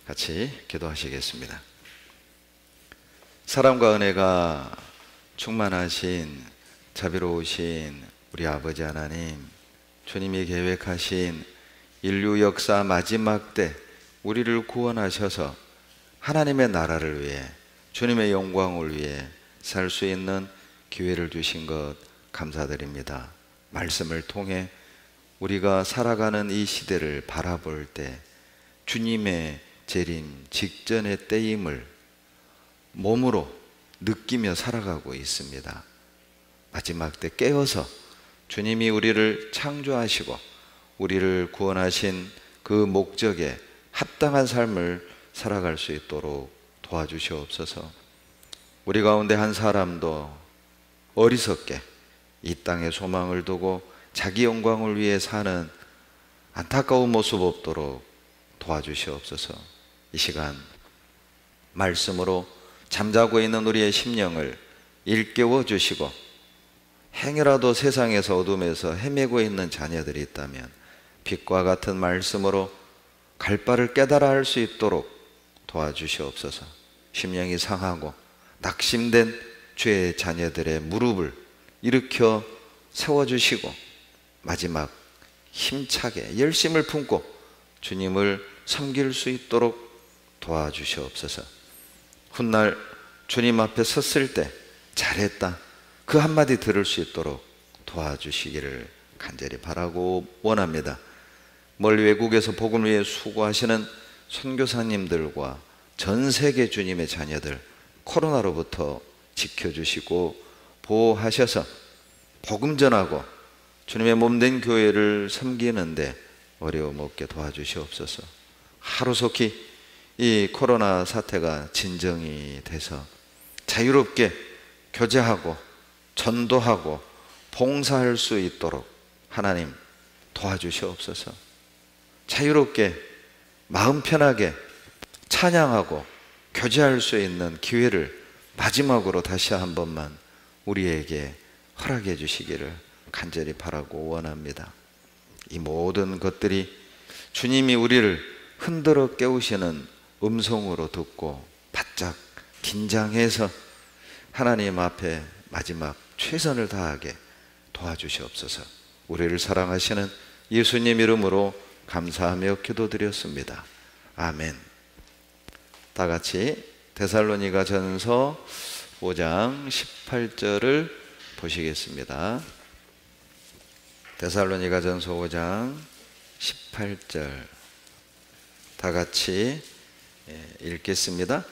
같이 기도하시겠습니다. 사랑과 은혜가 충만하신 자비로우신 우리 아버지 하나님, 주님이 계획하신 인류 역사 마지막 때 우리를 구원하셔서 하나님의 나라를 위해, 주님의 영광을 위해 살 수 있는 기회를 주신 것 감사드립니다. 말씀을 통해 우리가 살아가는 이 시대를 바라볼 때 주님의 재림 직전의 때임을 몸으로 느끼며 살아가고 있습니다. 마지막 때 깨어서 주님이 우리를 창조하시고 우리를 구원하신 그 목적에 합당한 삶을 살아갈 수 있도록 도와주시옵소서. 우리 가운데 한 사람도 어리석게 이 땅에 소망을 두고 자기 영광을 위해 사는 안타까운 모습 없도록 도와주시옵소서. 이 시간 말씀으로 잠자고 있는 우리의 심령을 일깨워 주시고, 행여라도 세상에서 어둠에서 헤매고 있는 자녀들이 있다면 빛과 같은 말씀으로 갈 바를 깨달아 할 수 있도록 도와주시옵소서. 심령이 상하고 낙심된 죄의 자녀들의 무릎을 일으켜 세워주시고 마지막 힘차게 열심을 품고 주님을 섬길 수 있도록 도와주시옵소서. 훗날 주님 앞에 섰을 때 잘했다, 그 한마디 들을 수 있도록 도와주시기를 간절히 바라고 원합니다. 멀리 외국에서 복음을 위해 수고하시는 선교사님들과 전 세계 주님의 자녀들 코로나로부터 지켜주시고 보호하셔서 복음 전하고 주님의 몸된 교회를 섬기는데 어려움 없게 도와주시옵소서. 하루속히 이 코로나 사태가 진정이 돼서 자유롭게 교제하고 전도하고 봉사할 수 있도록 하나님 도와주시옵소서. 자유롭게 마음 편하게 찬양하고 교제할 수 있는 기회를 마지막으로 다시 한 번만 우리에게 허락해 주시기를 간절히 바라고 원합니다. 이 모든 것들이 주님이 우리를 흔들어 깨우시는 음성으로 듣고 바짝 긴장해서 하나님 앞에 마지막 최선을 다하게 도와주시옵소서. 우리를 사랑하시는 예수님 이름으로 감사하며 기도드렸습니다. 아멘. 다 같이 데살로니가 전서 5장 18절을 보시겠습니다. 데살로니가 전서 5장 18절 다 같이 읽겠습니다.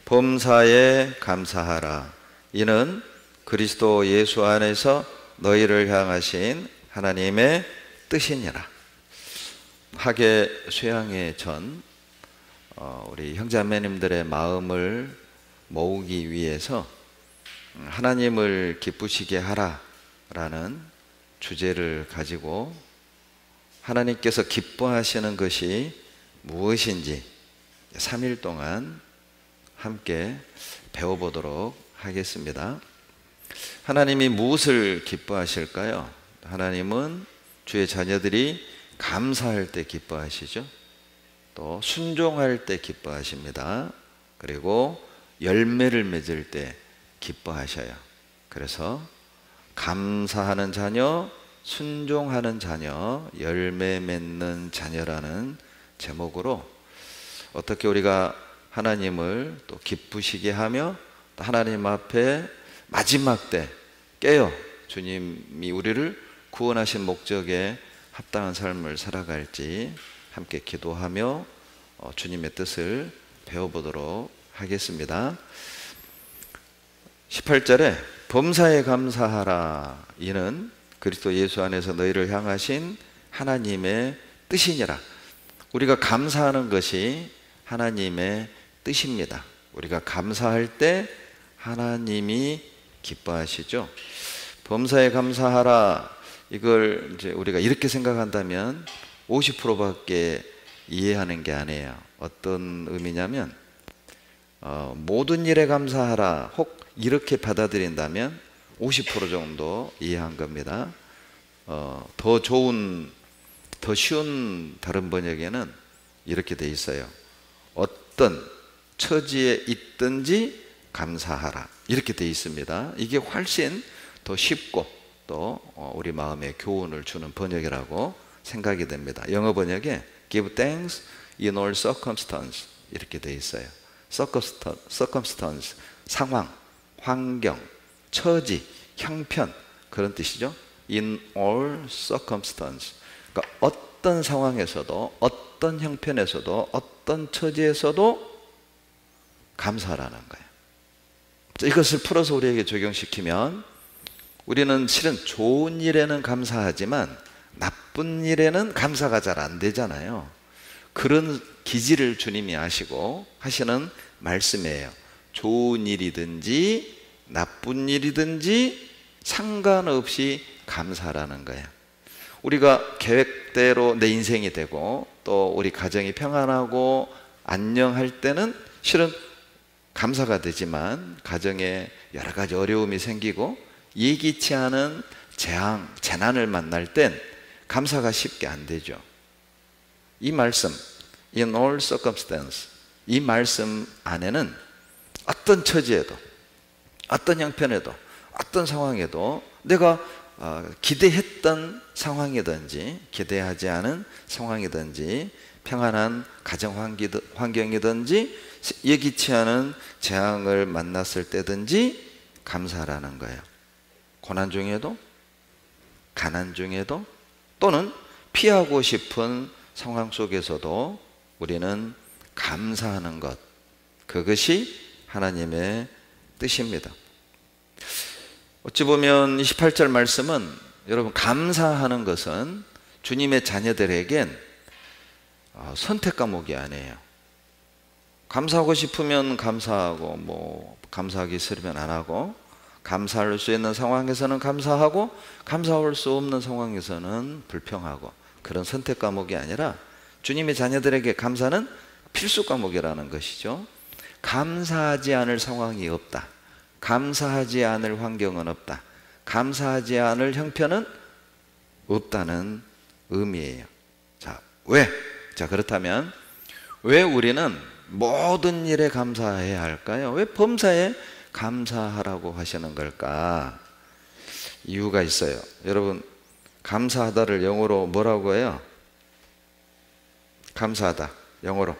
범사에 감사하라. 이는 그리스도 예수 안에서 너희를 향하신 하나님의 뜻이니라. 학예 수양회 전 우리 형제자매님들의 마음을 모으기 위해서 하나님을 기쁘시게 하라라는 주제를 가지고 하나님께서 기뻐하시는 것이 무엇인지 3일 동안 함께 배워보도록 하겠습니다. 하나님이 무엇을 기뻐하실까요? 하나님은 주의 자녀들이 감사할 때 기뻐하시죠. 또 순종할 때 기뻐하십니다. 그리고 열매를 맺을 때 기뻐하셔요. 그래서 감사하는 자녀, 순종하는 자녀, 열매 맺는 자녀라는 제목으로 어떻게 우리가 하나님을 또 기쁘시게 하며 또 하나님 앞에 마지막 때 깨어 주님이 우리를 구원하신 목적에 합당한 삶을 살아갈지 함께 기도하며 주님의 뜻을 배워보도록 하겠습니다. 18절에 범사에 감사하라. 이는 그리스도 예수 안에서 너희를 향하신 하나님의 뜻이니라. 우리가 감사하는 것이 하나님의 뜻입니다. 우리가 감사할 때 하나님이 기뻐하시죠. 범사에 감사하라. 이걸 이제 우리가 이렇게 생각한다면 50%밖에 이해하는 게 아니에요. 어떤 의미냐면 모든 일에 감사하라. 혹 이렇게 받아들인다면 50% 정도 이해한 겁니다. 더 좋은, 더 쉬운 다른 번역에는 이렇게 돼 있어요. 어떤 처지에 있든지 감사하라, 이렇게 되어 있습니다. 이게 훨씬 더 쉽고 또 우리 마음에 교훈을 주는 번역이라고 생각이 됩니다. 영어 번역에 Give thanks in all circumstance 이렇게 되어 있어요. circumstance, 상황, 환경, 처지, 형편, 그런 뜻이죠. In all circumstance, 그러니까 어떤 상황에서도, 어떤 형편에서도, 어떤 처지에서도 감사라는 거예요. 이것을 풀어서 우리에게 적용시키면 우리는 실은 좋은 일에는 감사하지만 나쁜 일에는 감사가 잘 안 되잖아요. 그런 기질을 주님이 아시고 하시는 말씀이에요. 좋은 일이든지 나쁜 일이든지 상관없이 감사라는 거예요. 우리가 계획대로 내 인생이 되고 또 우리 가정이 평안하고 안녕할 때는 실은 감사가 되지만 가정에 여러 가지 어려움이 생기고 예기치 않은 재난을 만날 땐 감사가 쉽게 안 되죠. 이 말씀, in all circumstance, 이 말씀 안에는 어떤 처지에도, 어떤 형편에도, 어떤 상황에도 내가 기대했던 상황이든지 기대하지 않은 상황이든지 평안한 가정 환경이든지 예기치 않은 재앙을 만났을 때든지 감사라는 거예요. 고난 중에도, 가난 중에도, 또는 피하고 싶은 상황 속에서도 우리는 감사하는 것, 그것이 하나님의 뜻입니다. 어찌 보면 28절 말씀은, 여러분, 감사하는 것은 주님의 자녀들에겐 선택 과목이 아니에요. 감사하고 싶으면 감사하고, 뭐 감사하기 싫으면 안 하고, 감사할 수 있는 상황에서는 감사하고 감사할 수 없는 상황에서는 불평하고, 그런 선택 과목이 아니라 주님의 자녀들에게 감사는 필수 과목이라는 것이죠. 감사하지 않을 상황이 없다, 감사하지 않을 환경은 없다, 감사하지 않을 형편은 없다는 의미예요. 자, 왜? 자, 그렇다면 왜 우리는 모든 일에 감사해야 할까요? 왜 범사에 감사하라고 하시는 걸까? 이유가 있어요. 여러분, 감사하다를 영어로 뭐라고 해요? 감사하다, 영어로,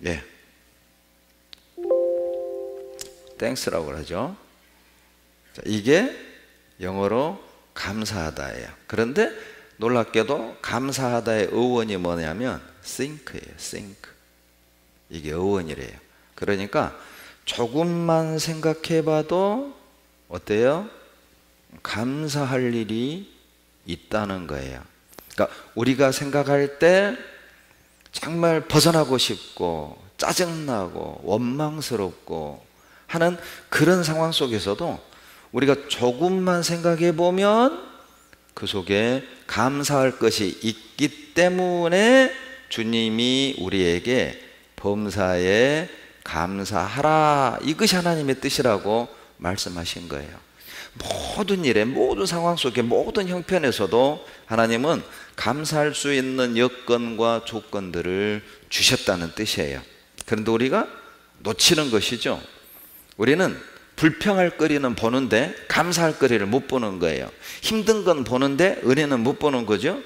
예, thanks라고 하죠. 자, 이게 영어로 감사하다예요. 그런데 놀랍게도 감사하다의 어원이 뭐냐면 think예요. think. 이게 어원이래요. 그러니까 조금만 생각해봐도 어때요? 감사할 일이 있다는 거예요. 그러니까 우리가 생각할 때 정말 벗어나고 싶고 짜증나고 원망스럽고 하는 그런 상황 속에서도 우리가 조금만 생각해 보면 그 속에 감사할 것이 있기 때문에 주님이 우리에게 범사에 감사하라, 이것이 하나님의 뜻이라고 말씀하신 거예요. 모든 일에, 모든 상황 속에, 모든 형편에서도 하나님은 감사할 수 있는 여건과 조건들을 주셨다는 뜻이에요. 그런데 우리가 놓치는 것이죠. 우리는 불평할 거리는 보는데 감사할 거리를 못 보는 거예요. 힘든 건 보는데 은혜는 못 보는 거죠.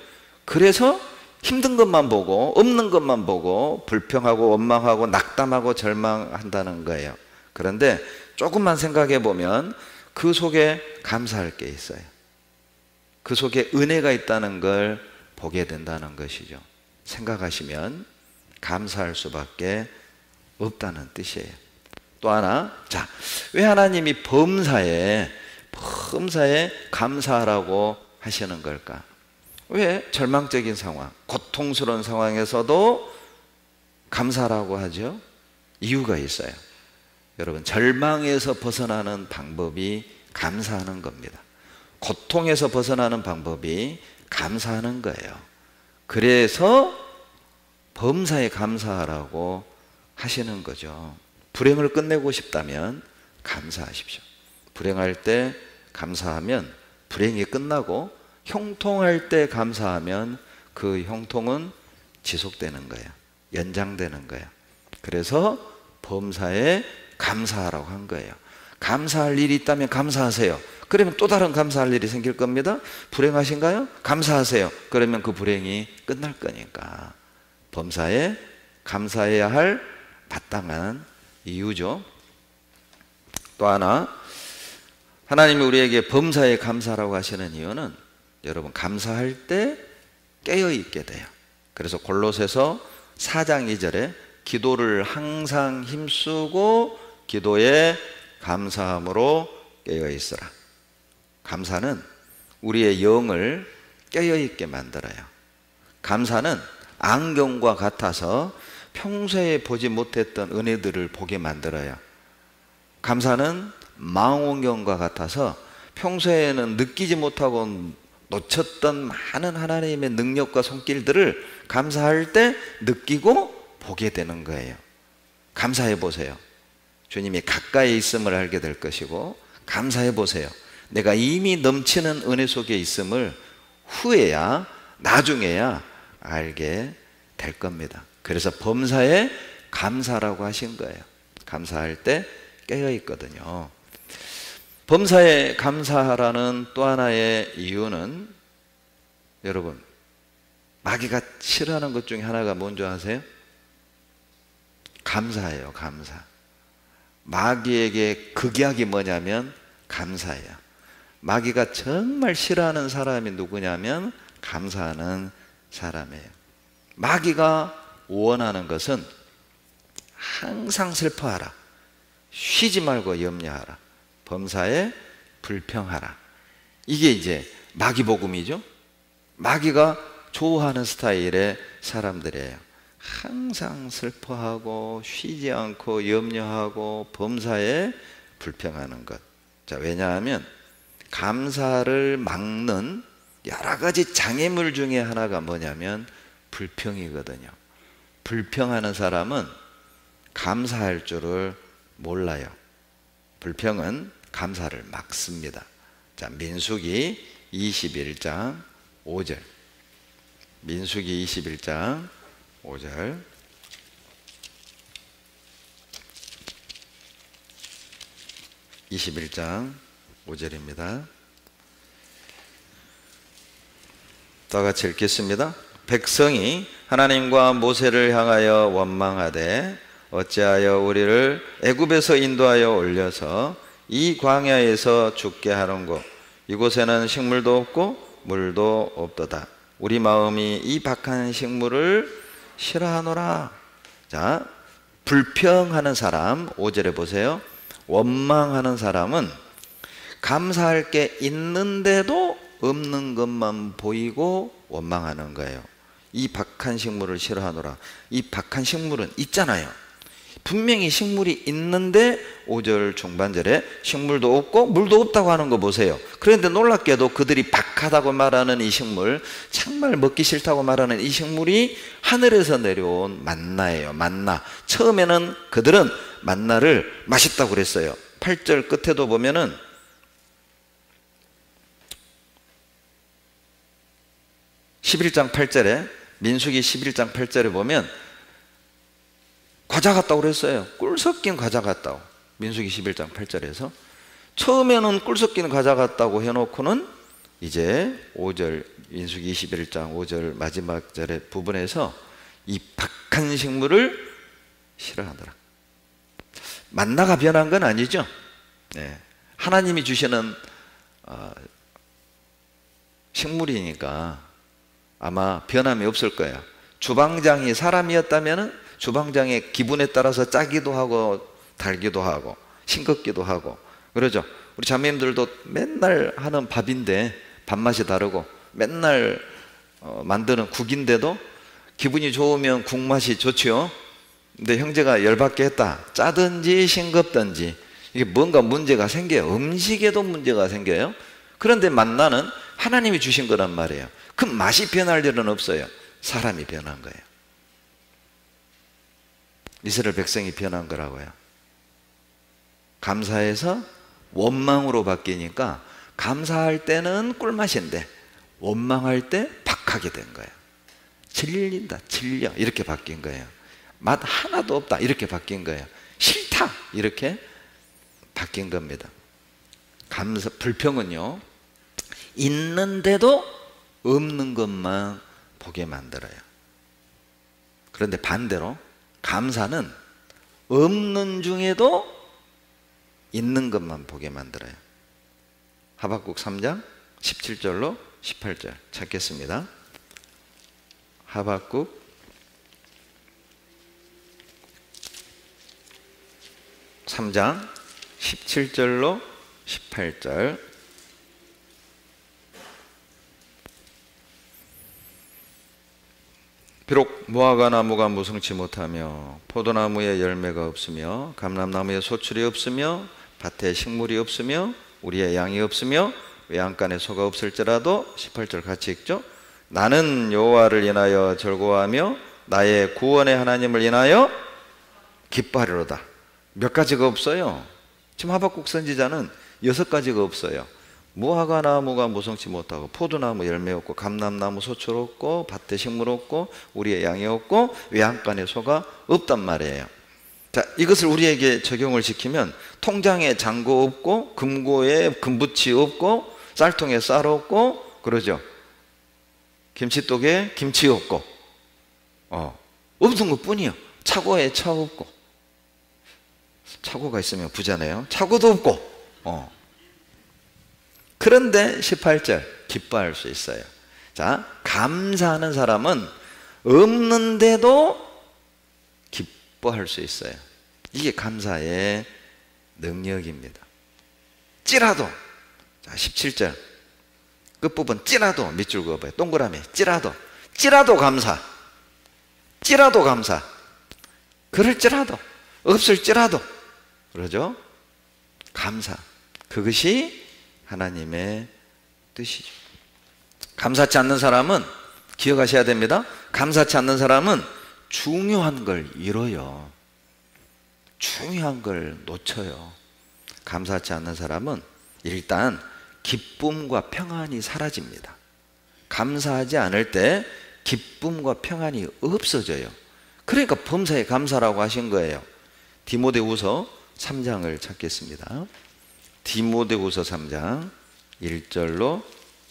그래서 힘든 것만 보고 없는 것만 보고 불평하고 원망하고 낙담하고 절망한다는 거예요. 그런데 조금만 생각해 보면 그 속에 감사할 게 있어요. 그 속에 은혜가 있다는 걸 보게 된다는 것이죠. 생각하시면 감사할 수밖에 없다는 뜻이에요. 또 하나, 자, 왜 하나님이 범사에 감사하라고 하시는 걸까? 왜 절망적인 상황, 고통스러운 상황에서도 감사라고 하죠? 이유가 있어요. 여러분, 절망에서 벗어나는 방법이 감사하는 겁니다. 고통에서 벗어나는 방법이 감사하는 거예요. 그래서 범사에 감사하라고 하시는 거죠. 불행을 끝내고 싶다면 감사하십시오. 불행할 때 감사하면 불행이 끝나고, 형통할 때 감사하면 그 형통은 지속되는 거예요. 연장되는 거예요. 그래서 범사에 감사하라고 한 거예요. 감사할 일이 있다면 감사하세요. 그러면 또 다른 감사할 일이 생길 겁니다. 불행하신가요? 감사하세요. 그러면 그 불행이 끝날 거니까 범사에 감사해야 할 마땅한 이유죠. 또 하나, 하나님이 우리에게 범사에 감사라고 하시는 이유는 여러분 감사할 때 깨어있게 돼요. 그래서 골로새서 4장 2절에 기도를 항상 힘쓰고 기도에 감사함으로 깨어있으라. 감사는 우리의 영을 깨어있게 만들어요. 감사는 안경과 같아서 평소에 보지 못했던 은혜들을 보게 만들어요. 감사는 망원경과 같아서 평소에는 느끼지 못하고 놓쳤던 많은 하나님의 능력과 손길들을 감사할 때 느끼고 보게 되는 거예요. 감사해 보세요. 주님이 가까이 있음을 알게 될 것이고, 감사해 보세요. 내가 이미 넘치는 은혜 속에 있음을 후에야, 나중에야 알게 될 겁니다. 그래서 범사에 감사라고 하신 거예요. 감사할 때 깨어 있거든요. 범사에 감사하라는 또 하나의 이유는 여러분, 마귀가 싫어하는 것 중에 하나가 뭔지 아세요? 감사예요. 감사. 마귀에게 극약이 뭐냐면 감사예요. 마귀가 정말 싫어하는 사람이 누구냐면 감사하는 사람이에요. 마귀가 원하는 것은 항상 슬퍼하라, 쉬지 말고 염려하라, 범사에 불평하라. 이게 이제 마귀복음이죠. 마귀가 좋아하는 스타일의 사람들이에요. 항상 슬퍼하고 쉬지 않고 염려하고 범사에 불평하는 것. 자, 왜냐하면 감사를 막는 여러 가지 장애물 중에 하나가 뭐냐면 불평이거든요. 불평하는 사람은 감사할 줄을 몰라요. 불평은 감사를 막습니다. 자, 민수기 21장 5절. 민수기 21장 5절. (21장 5절입니다) 다 같이 읽겠습니다. 백성이 하나님과 모세를 향하여 원망하되 어찌하여 우리를 애굽에서 인도하여 올려서 이 광야에서 죽게 하는고, 이곳에는 식물도 없고 물도 없도다. 우리 마음이 이 박한 식물을 싫어하노라. 자, 불평하는 사람 5절에 보세요. 원망하는 사람은 감사할 게 있는데도 없는 것만 보이고 원망하는 거예요. 이 박한 식물을 싫어하노라. 이 박한 식물은 있잖아요. 분명히 식물이 있는데 5절 중반절에 식물도 없고 물도 없다고 하는 거 보세요. 그런데 놀랍게도 그들이 박하다고 말하는 이 식물, 정말 먹기 싫다고 말하는 이 식물이 하늘에서 내려온 만나예요. 만나. 처음에는 그들은 만나를 맛있다고 그랬어요. 8절 끝에도 보면은 민수기 11장 8절에 보면 과자 같다고 그랬어요. 꿀 섞인 과자 같다고. 민수기 11장 8절에서 처음에는 꿀 섞인 과자 같다고 해놓고는 이제 5절 민수기 21장 5절 마지막 절의 부분에서 이 박한 식물을 싫어하더라. 만나가 변한 건 아니죠. 네. 하나님이 주시는 식물이니까 아마 변함이 없을 거예요. 주방장이 사람이었다면 주방장의 기분에 따라서 짜기도 하고 달기도 하고 싱겁기도 하고 그러죠. 우리 자매님들도 맨날 하는 밥인데 밥맛이 다르고 맨날 만드는 국인데도 기분이 좋으면 국맛이 좋죠. 근데 형제가 열받게 했다. 짜든지 싱겁든지 이게 뭔가 문제가 생겨요. 음식에도 문제가 생겨요. 그런데 만나는 하나님이 주신 거란 말이에요. 그 맛이 변할 일은 없어요. 사람이 변한 거예요. 이스라엘 백성이 변한 거라고요. 감사해서 원망으로 바뀌니까 감사할 때는 꿀맛인데 원망할 때 박하게 된 거예요. 질린다, 질려 이렇게 바뀐 거예요. 맛 하나도 없다 이렇게 바뀐 거예요. 싫다 이렇게 바뀐 겁니다. 불평은요, 있는데도 없는 것만 보게 만들어요. 그런데 반대로 감사는 없는 중에도 있는 것만 보게 만들어요. 하박국 3장 17절로 18절 찾겠습니다. 하박국 3장 17절로 18절. 비록 무화과 나무가 무성치 못하며 포도나무에 열매가 없으며 감람나무에 소출이 없으며 밭에 식물이 없으며 우리의 양이 없으며 외양간에 소가 없을지라도 18절 같이 읽죠. 나는 여호와를 인하여 즐거워하며 나의 구원의 하나님을 인하여 기뻐하리로다. 몇 가지가 없어요. 지금 하박국 선지자는 6가지가 없어요. 무화과 나무가 무성치 못하고 포도나무 열매 없고 감람나무 소출 없고 밭에 식물 없고 우리의 양이 없고 외양간에 소가 없단 말이에요. 자, 이것을 우리에게 적용을 시키면 통장에 잔고 없고 금고에 금붙이 없고 쌀통에 쌀 없고 그러죠. 김치독에 김치 없고 없는 것뿐이요. 차고에 차 없고, 차고가 있으면 부자네요. 차고도 없고 그런데 18절 기뻐할 수 있어요. 자, 감사하는 사람은 없는데도 기뻐할 수 있어요. 이게 감사의 능력입니다. 찌라도, 자 17절 끝부분 찌라도 밑줄 그어봐요. 동그라미 찌라도 감사, 찌라도 감사, 그럴지라도 없을지라도 그러죠. 감사, 그것이 하나님의 뜻이죠. 감사치 않는 사람은 기억하셔야 됩니다. 감사치 않는 사람은 중요한 걸 잃어요. 중요한 걸 놓쳐요. 감사치 않는 사람은 일단 기쁨과 평안이 사라집니다. 감사하지 않을 때 기쁨과 평안이 없어져요. 그러니까 범사에 감사라고 하신 거예요. 디모데후서 3장을 찾겠습니다. 디모데후서 3장 1절로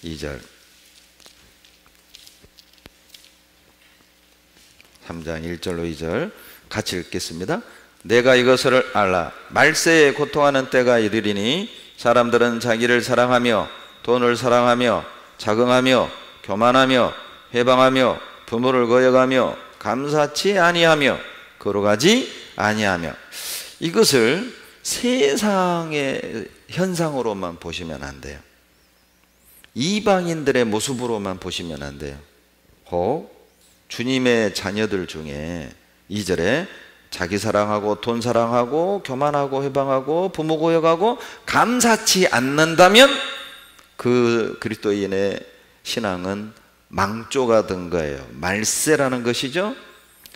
2절. 3장 1절로 2절 같이 읽겠습니다. 내가 이것을 알라. 말세에 고통하는 때가 이르리니 사람들은 자기를 사랑하며 돈을 사랑하며 자긍하며 교만하며 회방하며 부모를 거역하며 감사치 아니하며 거룩하지 아니하며. 이것을 세상의 현상으로만 보시면 안 돼요. 이방인들의 모습으로만 보시면 안 돼요. 혹 주님의 자녀들 중에 2절에 자기 사랑하고 돈 사랑하고 교만하고 회방하고 부모 고역하고 감사치 않는다면 그 그리스도인의 신앙은 망조가 된 거예요. 말세라는 것이죠.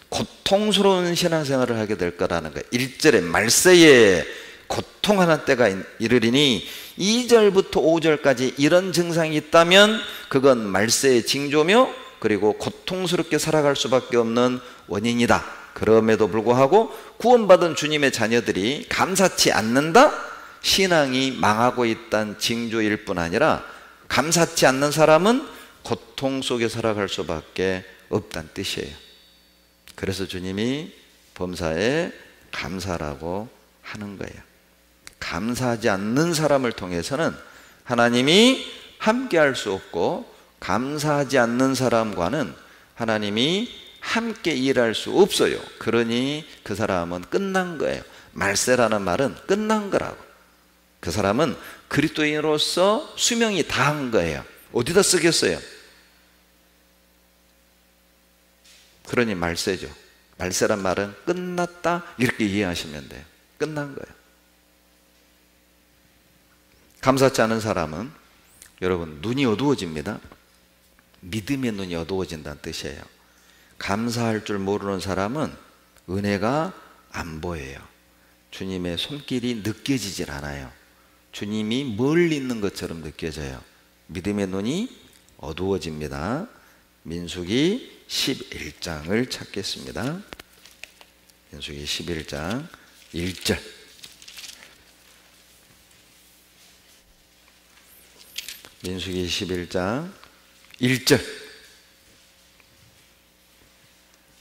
고통스러운 신앙생활을 하게 될 거라는 거예요. 1절에 말세에 고통하는 때가 이르리니 2절부터 5절까지 이런 증상이 있다면 그건 말세의 징조며 그리고 고통스럽게 살아갈 수밖에 없는 원인이다. 그럼에도 불구하고 구원받은 주님의 자녀들이 감사치 않는다? 신앙이 망하고 있다는 징조일 뿐 아니라 감사치 않는 사람은 고통 속에 살아갈 수밖에 없다는 뜻이에요. 그래서 주님이 범사에 감사라고 하는 거예요. 감사하지 않는 사람을 통해서는 하나님이 함께할 수 없고 감사하지 않는 사람과는 하나님이 함께 일할 수 없어요. 그러니 그 사람은 끝난 거예요. 말세라는 말은 끝난 거라고. 그 사람은 그리스도인으로서 수명이 다한 거예요. 어디다 쓰겠어요? 그러니 말세죠. 말세란 말은 끝났다 이렇게 이해하시면 돼요. 끝난 거예요. 감사치 않은 사람은 여러분 눈이 어두워집니다. 믿음의 눈이 어두워진다는 뜻이에요. 감사할 줄 모르는 사람은 은혜가 안 보여요. 주님의 손길이 느껴지질 않아요. 주님이 멀리 있는 것처럼 느껴져요. 믿음의 눈이 어두워집니다. 민수기 11장을 찾겠습니다. 민수기 11장 1절. 민수기 11장 1절.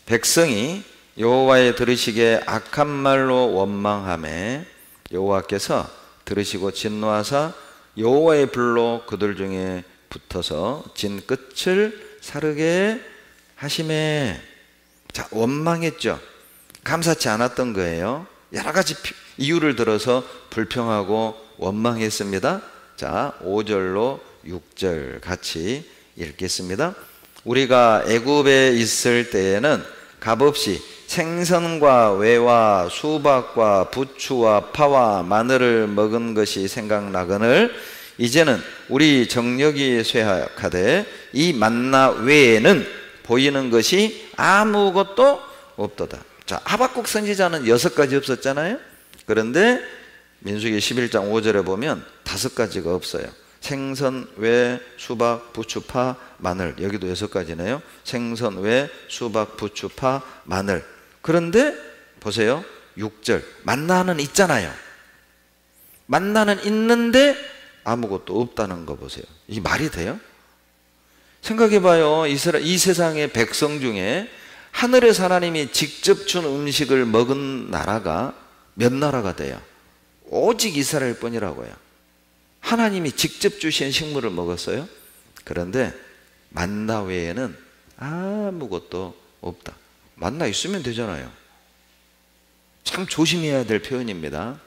백성이 여호와의 들으시기에 악한 말로 원망하매 여호와께서 들으시고 진노하사 여호와의 불로 그들 중에 붙어서 진 끝을 사르게 하시매. 자, 원망했죠. 감사치 않았던 거예요. 여러 가지 이유를 들어서 불평하고 원망했습니다. 자, 5절로 6절 같이 읽겠습니다. 우리가 애굽에 있을 때에는 값없이 생선과 외와 수박과 부추와 파와 마늘을 먹은 것이 생각나거늘 이제는 우리 정력이 쇠약하되 이 만나 외에는 보이는 것이 아무것도 없도다. 자, 하박국 선지자는 6가지 없었잖아요. 그런데 민수기 11장 5절에 보면 5가지가 없어요. 생선, 외, 수박, 부추, 파, 마늘. 여기도 6가지네요. 생선, 외, 수박, 부추, 파, 마늘. 그런데 보세요. 6절. 만나는 있잖아요. 만나는 있는데 아무것도 없다는 거 보세요. 이게 말이 돼요? 생각해봐요. 이 세상의 백성 중에 하늘의 하나님이 직접 준 음식을 먹은 나라가 몇 나라가 돼요? 오직 이스라엘 뿐이라고요. 하나님이 직접 주신 식물을 먹었어요. 그런데 만나 외에는 아무것도 없다. 만나 있으면 되잖아요. 참 조심해야 될 표현입니다.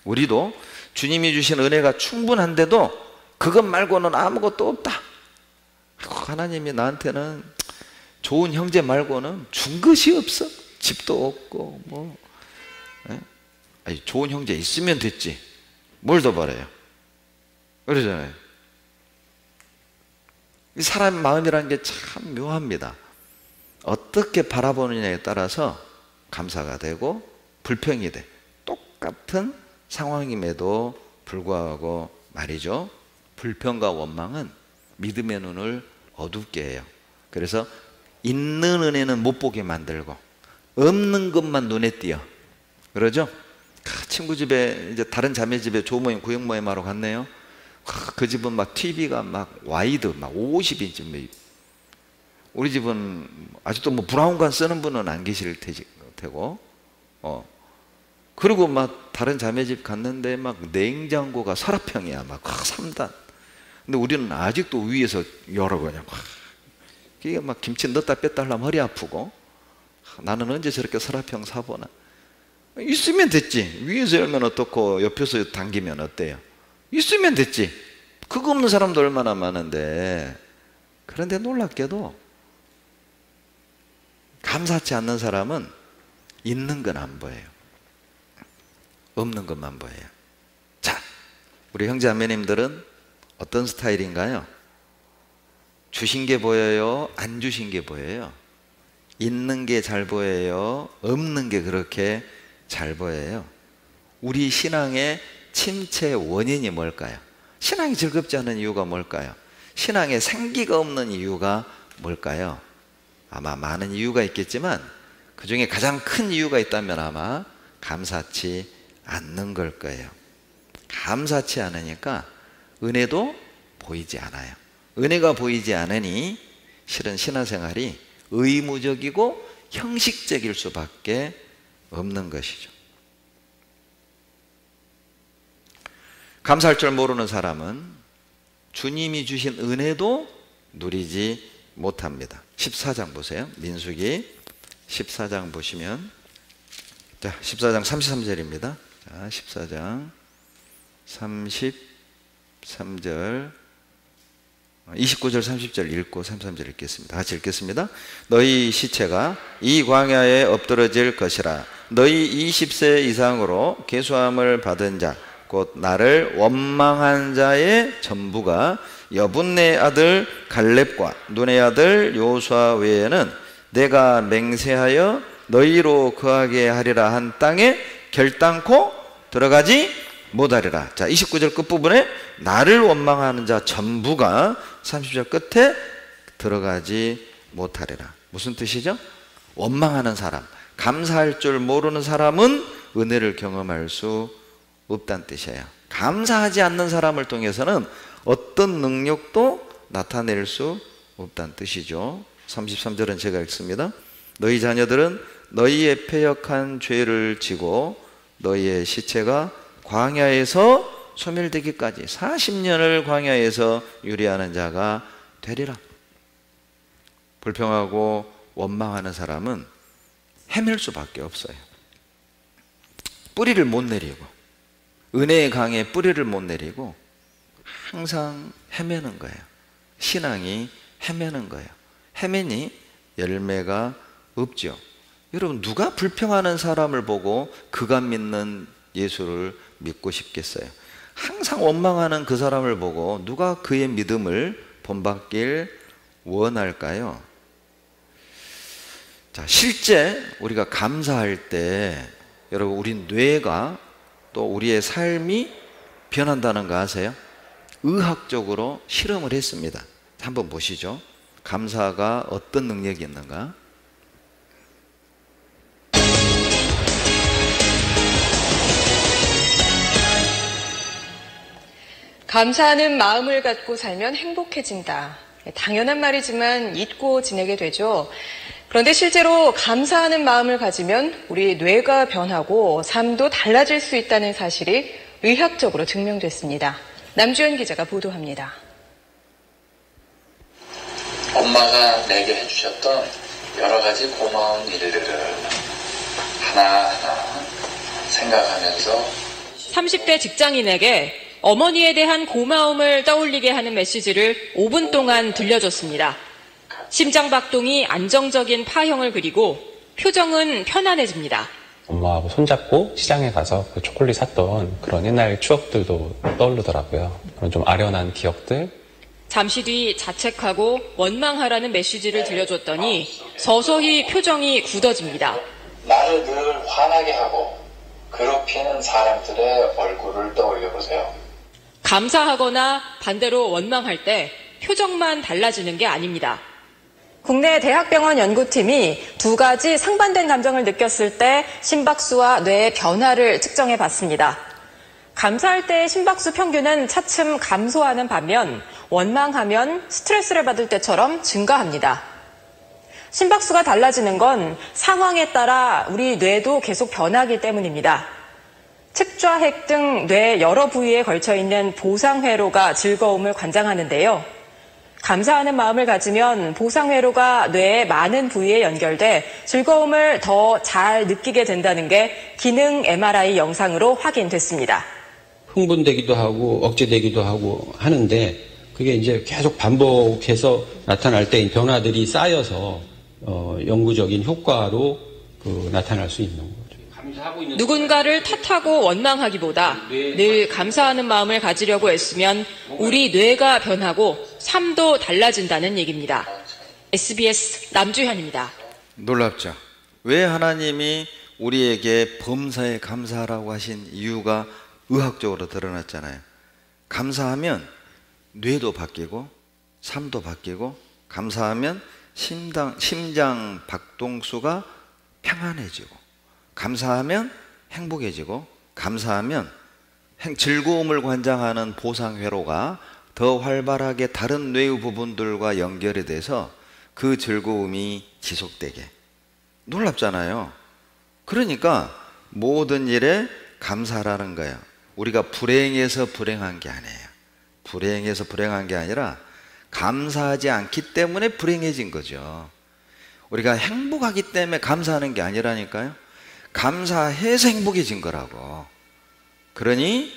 우리도 주님이 주신 은혜가 충분한데도 그것 말고는 아무것도 없다. 하나님이 나한테는 좋은 형제 말고는 준 것이 없어. 집도 없고 뭐. 아니, 좋은 형제 있으면 됐지. 뭘 더 바라요? 그러잖아요. 이 사람 마음이라는 게 참 묘합니다. 어떻게 바라보느냐에 따라서 감사가 되고 불평이 돼. 똑같은 상황임에도 불구하고 말이죠. 불평과 원망은 믿음의 눈을 어둡게 해요. 그래서 있는 은혜는 못 보게 만들고 없는 것만 눈에 띄어. 그러죠? 친구 집에 이제 다른 자매 집에 조모임 구역 모임하러 갔네요. 그 집은 막 TV가 막 와이드 막 50인치. 우리 집은 아직도 뭐 브라운관 쓰는 분은 안 계실 테고. 그리고 막 다른 자매 집 갔는데 막 냉장고가 서랍형이야. 막 3단. 근데 우리는 아직도 위에서 열어 그냥. 이게 막 김치 넣었다 뺐다 하려면 허리 아프고. 나는 언제 저렇게 서랍형 사보나. 있으면 됐지. 위에서 열면 어떻고 옆에서 당기면 어때요? 있으면 됐지. 그거 없는 사람도 얼마나 많은데. 그런데 놀랍게도 감사치 않는 사람은 있는 건 안 보여요. 없는 것만 보여요. 자, 우리 형제자매님들은 어떤 스타일인가요? 주신 게 보여요? 안 주신 게 보여요? 있는 게 잘 보여요? 없는 게 그렇게 잘 보여요? 우리 신앙의 침체 원인이 뭘까요? 신앙이 즐겁지 않은 이유가 뭘까요? 신앙에 생기가 없는 이유가 뭘까요? 아마 많은 이유가 있겠지만 그 중에 가장 큰 이유가 있다면 아마 감사치 않는 걸 거예요. 감사치 않으니까 은혜도 보이지 않아요. 은혜가 보이지 않으니 실은 신앙생활이 의무적이고 형식적일 수밖에 없는 것이죠. 감사할 줄 모르는 사람은 주님이 주신 은혜도 누리지 못합니다. 14장 보세요. 민수기 14장 보시면, 자, 14장 33절입니다. 자, 14장 33절 29절 30절 읽고 33절 읽겠습니다. 같이 읽겠습니다. 너희 시체가 이 광야에 엎드러질 것이라. 너희 20세 이상으로 계수함을 받은 자 곧 나를 원망한 자의 전부가 여분네 아들 갈렙과 눈의 아들 요수아 외에는 내가 맹세하여 너희로 거하게 하리라 한 땅에 결단코 들어가지 못하리라. 자, 29절 끝부분에 나를 원망하는 자 전부가 30절 끝에 들어가지 못하리라. 무슨 뜻이죠? 원망하는 사람, 감사할 줄 모르는 사람은 은혜를 경험할 수 없다는 뜻이에요. 감사하지 않는 사람을 통해서는 어떤 능력도 나타낼 수 없다는 뜻이죠. 33절은 제가 읽습니다. 너희 자녀들은 너희의 패역한 죄를 지고 너희의 시체가 광야에서 소멸되기까지 40년을 광야에서 유리하는 자가 되리라. 불평하고 원망하는 사람은 헤맬 수밖에 없어요. 뿌리를 못 내리고, 은혜의 강에 뿌리를 못 내리고 항상 헤매는 거예요. 신앙이 헤매는 거예요. 헤매니 열매가 없죠. 여러분, 누가 불평하는 사람을 보고 그가 믿는 예수를 믿고 싶겠어요? 항상 원망하는 그 사람을 보고 누가 그의 믿음을 본받길 원할까요? 자, 실제 우리가 감사할 때 여러분, 우리 뇌가 또 우리의 삶이 변한다는 거 아세요? 의학적으로 실험을 했습니다. 한번 보시죠. 감사가 어떤 능력이 있는가? 감사하는 마음을 갖고 살면 행복해진다. 당연한 말이지만 잊고 지내게 되죠. 그런데 실제로 감사하는 마음을 가지면 우리 뇌가 변하고 삶도 달라질 수 있다는 사실이 의학적으로 증명됐습니다. 남주현 기자가 보도합니다. 엄마가 내게 해주셨던 여러 가지 고마운 일들을 하나하나 생각하면서 30대 직장인에게 어머니에 대한 고마움을 떠올리게 하는 메시지를 5분 동안 들려줬습니다. 심장박동이 안정적인 파형을 그리고 표정은 편안해집니다. 엄마하고 손잡고 시장에 가서 그 초콜릿 샀던 그런 옛날 추억들도 떠오르더라고요. 그런 좀 아련한 기억들. 잠시 뒤 자책하고 원망하라는 메시지를 들려줬더니 서서히 표정이 굳어집니다. 나를 늘 화나게 하고 괴롭히는 사람들의 얼굴을 떠올려 보세요. 감사하거나 반대로 원망할 때 표정만 달라지는 게 아닙니다. 국내 대학병원 연구팀이 두 가지 상반된 감정을 느꼈을 때 심박수와 뇌의 변화를 측정해 봤습니다. 감사할 때의 심박수 평균은 차츰 감소하는 반면 원망하면 스트레스를 받을 때처럼 증가합니다. 심박수가 달라지는 건 상황에 따라 우리 뇌도 계속 변하기 때문입니다. 측좌핵 등 뇌 여러 부위에 걸쳐 있는 보상회로가 즐거움을 관장하는데요. 감사하는 마음을 가지면 보상회로가 뇌의 많은 부위에 연결돼 즐거움을 더 잘 느끼게 된다는 게 기능 MRI 영상으로 확인됐습니다. 흥분되기도 하고 억제되기도 하고 하는데 그게 이제 계속 반복해서 나타날 때 변화들이 쌓여서 영구적인 효과로 나타날 수 있는 거죠. 누군가를 탓하고 원망하기보다 늘 감사하는 마음을 가지려고 애쓰면 우리 뇌가 변하고 삶도 달라진다는 얘기입니다. SBS 남주현입니다. 놀랍죠? 왜 하나님이 우리에게 범사에 감사하라고 하신 이유가 의학적으로 드러났잖아요. 감사하면 뇌도 바뀌고 삶도 바뀌고, 감사하면 심장 박동수가 평안해지고, 감사하면 행복해지고, 감사하면 즐거움을 관장하는 보상회로가 더 활발하게 다른 뇌의 부분들과 연결이 돼서 그 즐거움이 지속되게. 놀랍잖아요. 그러니까 모든 일에 감사라는 거예요. 우리가 불행해서 불행한 게 아니에요. 불행해서 불행한 게 아니라 감사하지 않기 때문에 불행해진 거죠. 우리가 행복하기 때문에 감사하는 게 아니라니까요. 감사해서 행복해진 거라고. 그러니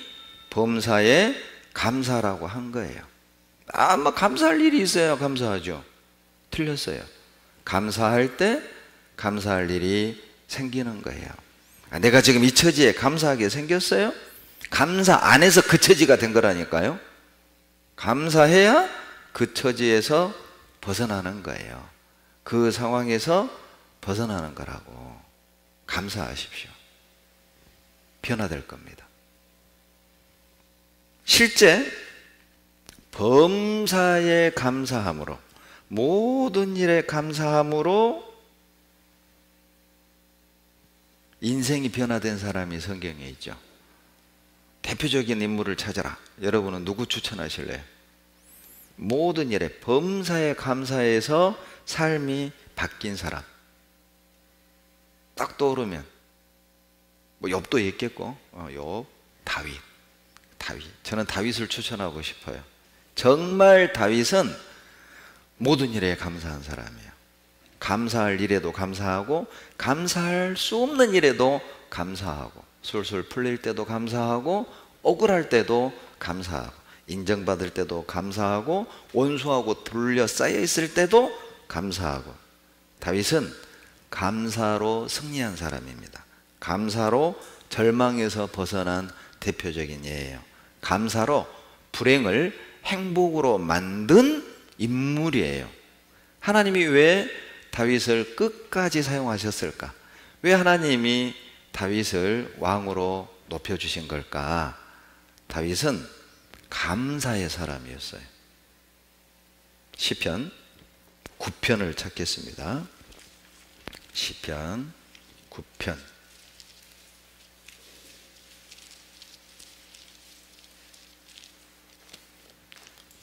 범사에 감사라고 한 거예요. 뭐 감사할 일이 있어요. 감사하죠. 틀렸어요. 감사할 때 감사할 일이 생기는 거예요. 내가 지금 이 처지에 감사하게 생겼어요? 감사 안 해서 그 처지가 된 거라니까요. 감사해야 그 처지에서 벗어나는 거예요. 그 상황에서 벗어나는 거라고. 감사하십시오. 변화될 겁니다. 실제 범사에 감사함으로, 모든 일에 감사함으로 인생이 변화된 사람이 성경에 있죠. 대표적인 인물을 찾아라. 여러분은 누구 추천하실래요? 모든 일에 범사에 감사해서 삶이 바뀐 사람 딱 떠오르면 뭐 욥도 있겠고 욥, 다윗. 저는 다윗을 추천하고 싶어요. 정말 다윗은 모든 일에 감사한 사람이에요. 감사할 일에도 감사하고 감사할 수 없는 일에도 감사하고 술술 풀릴 때도 감사하고 억울할 때도 감사하고 인정받을 때도 감사하고 원수하고 둘러싸여 있을 때도 감사하고 다윗은 감사로 승리한 사람입니다. 감사로 절망에서 벗어난 대표적인 예예요. 감사로 불행을 행복으로 만든 인물이에요. 하나님이 왜 다윗을 끝까지 사용하셨을까? 왜 하나님이 다윗을 왕으로 높여주신 걸까? 다윗은 감사의 사람이었어요. 시편 9편을 찾겠습니다. 시편 9편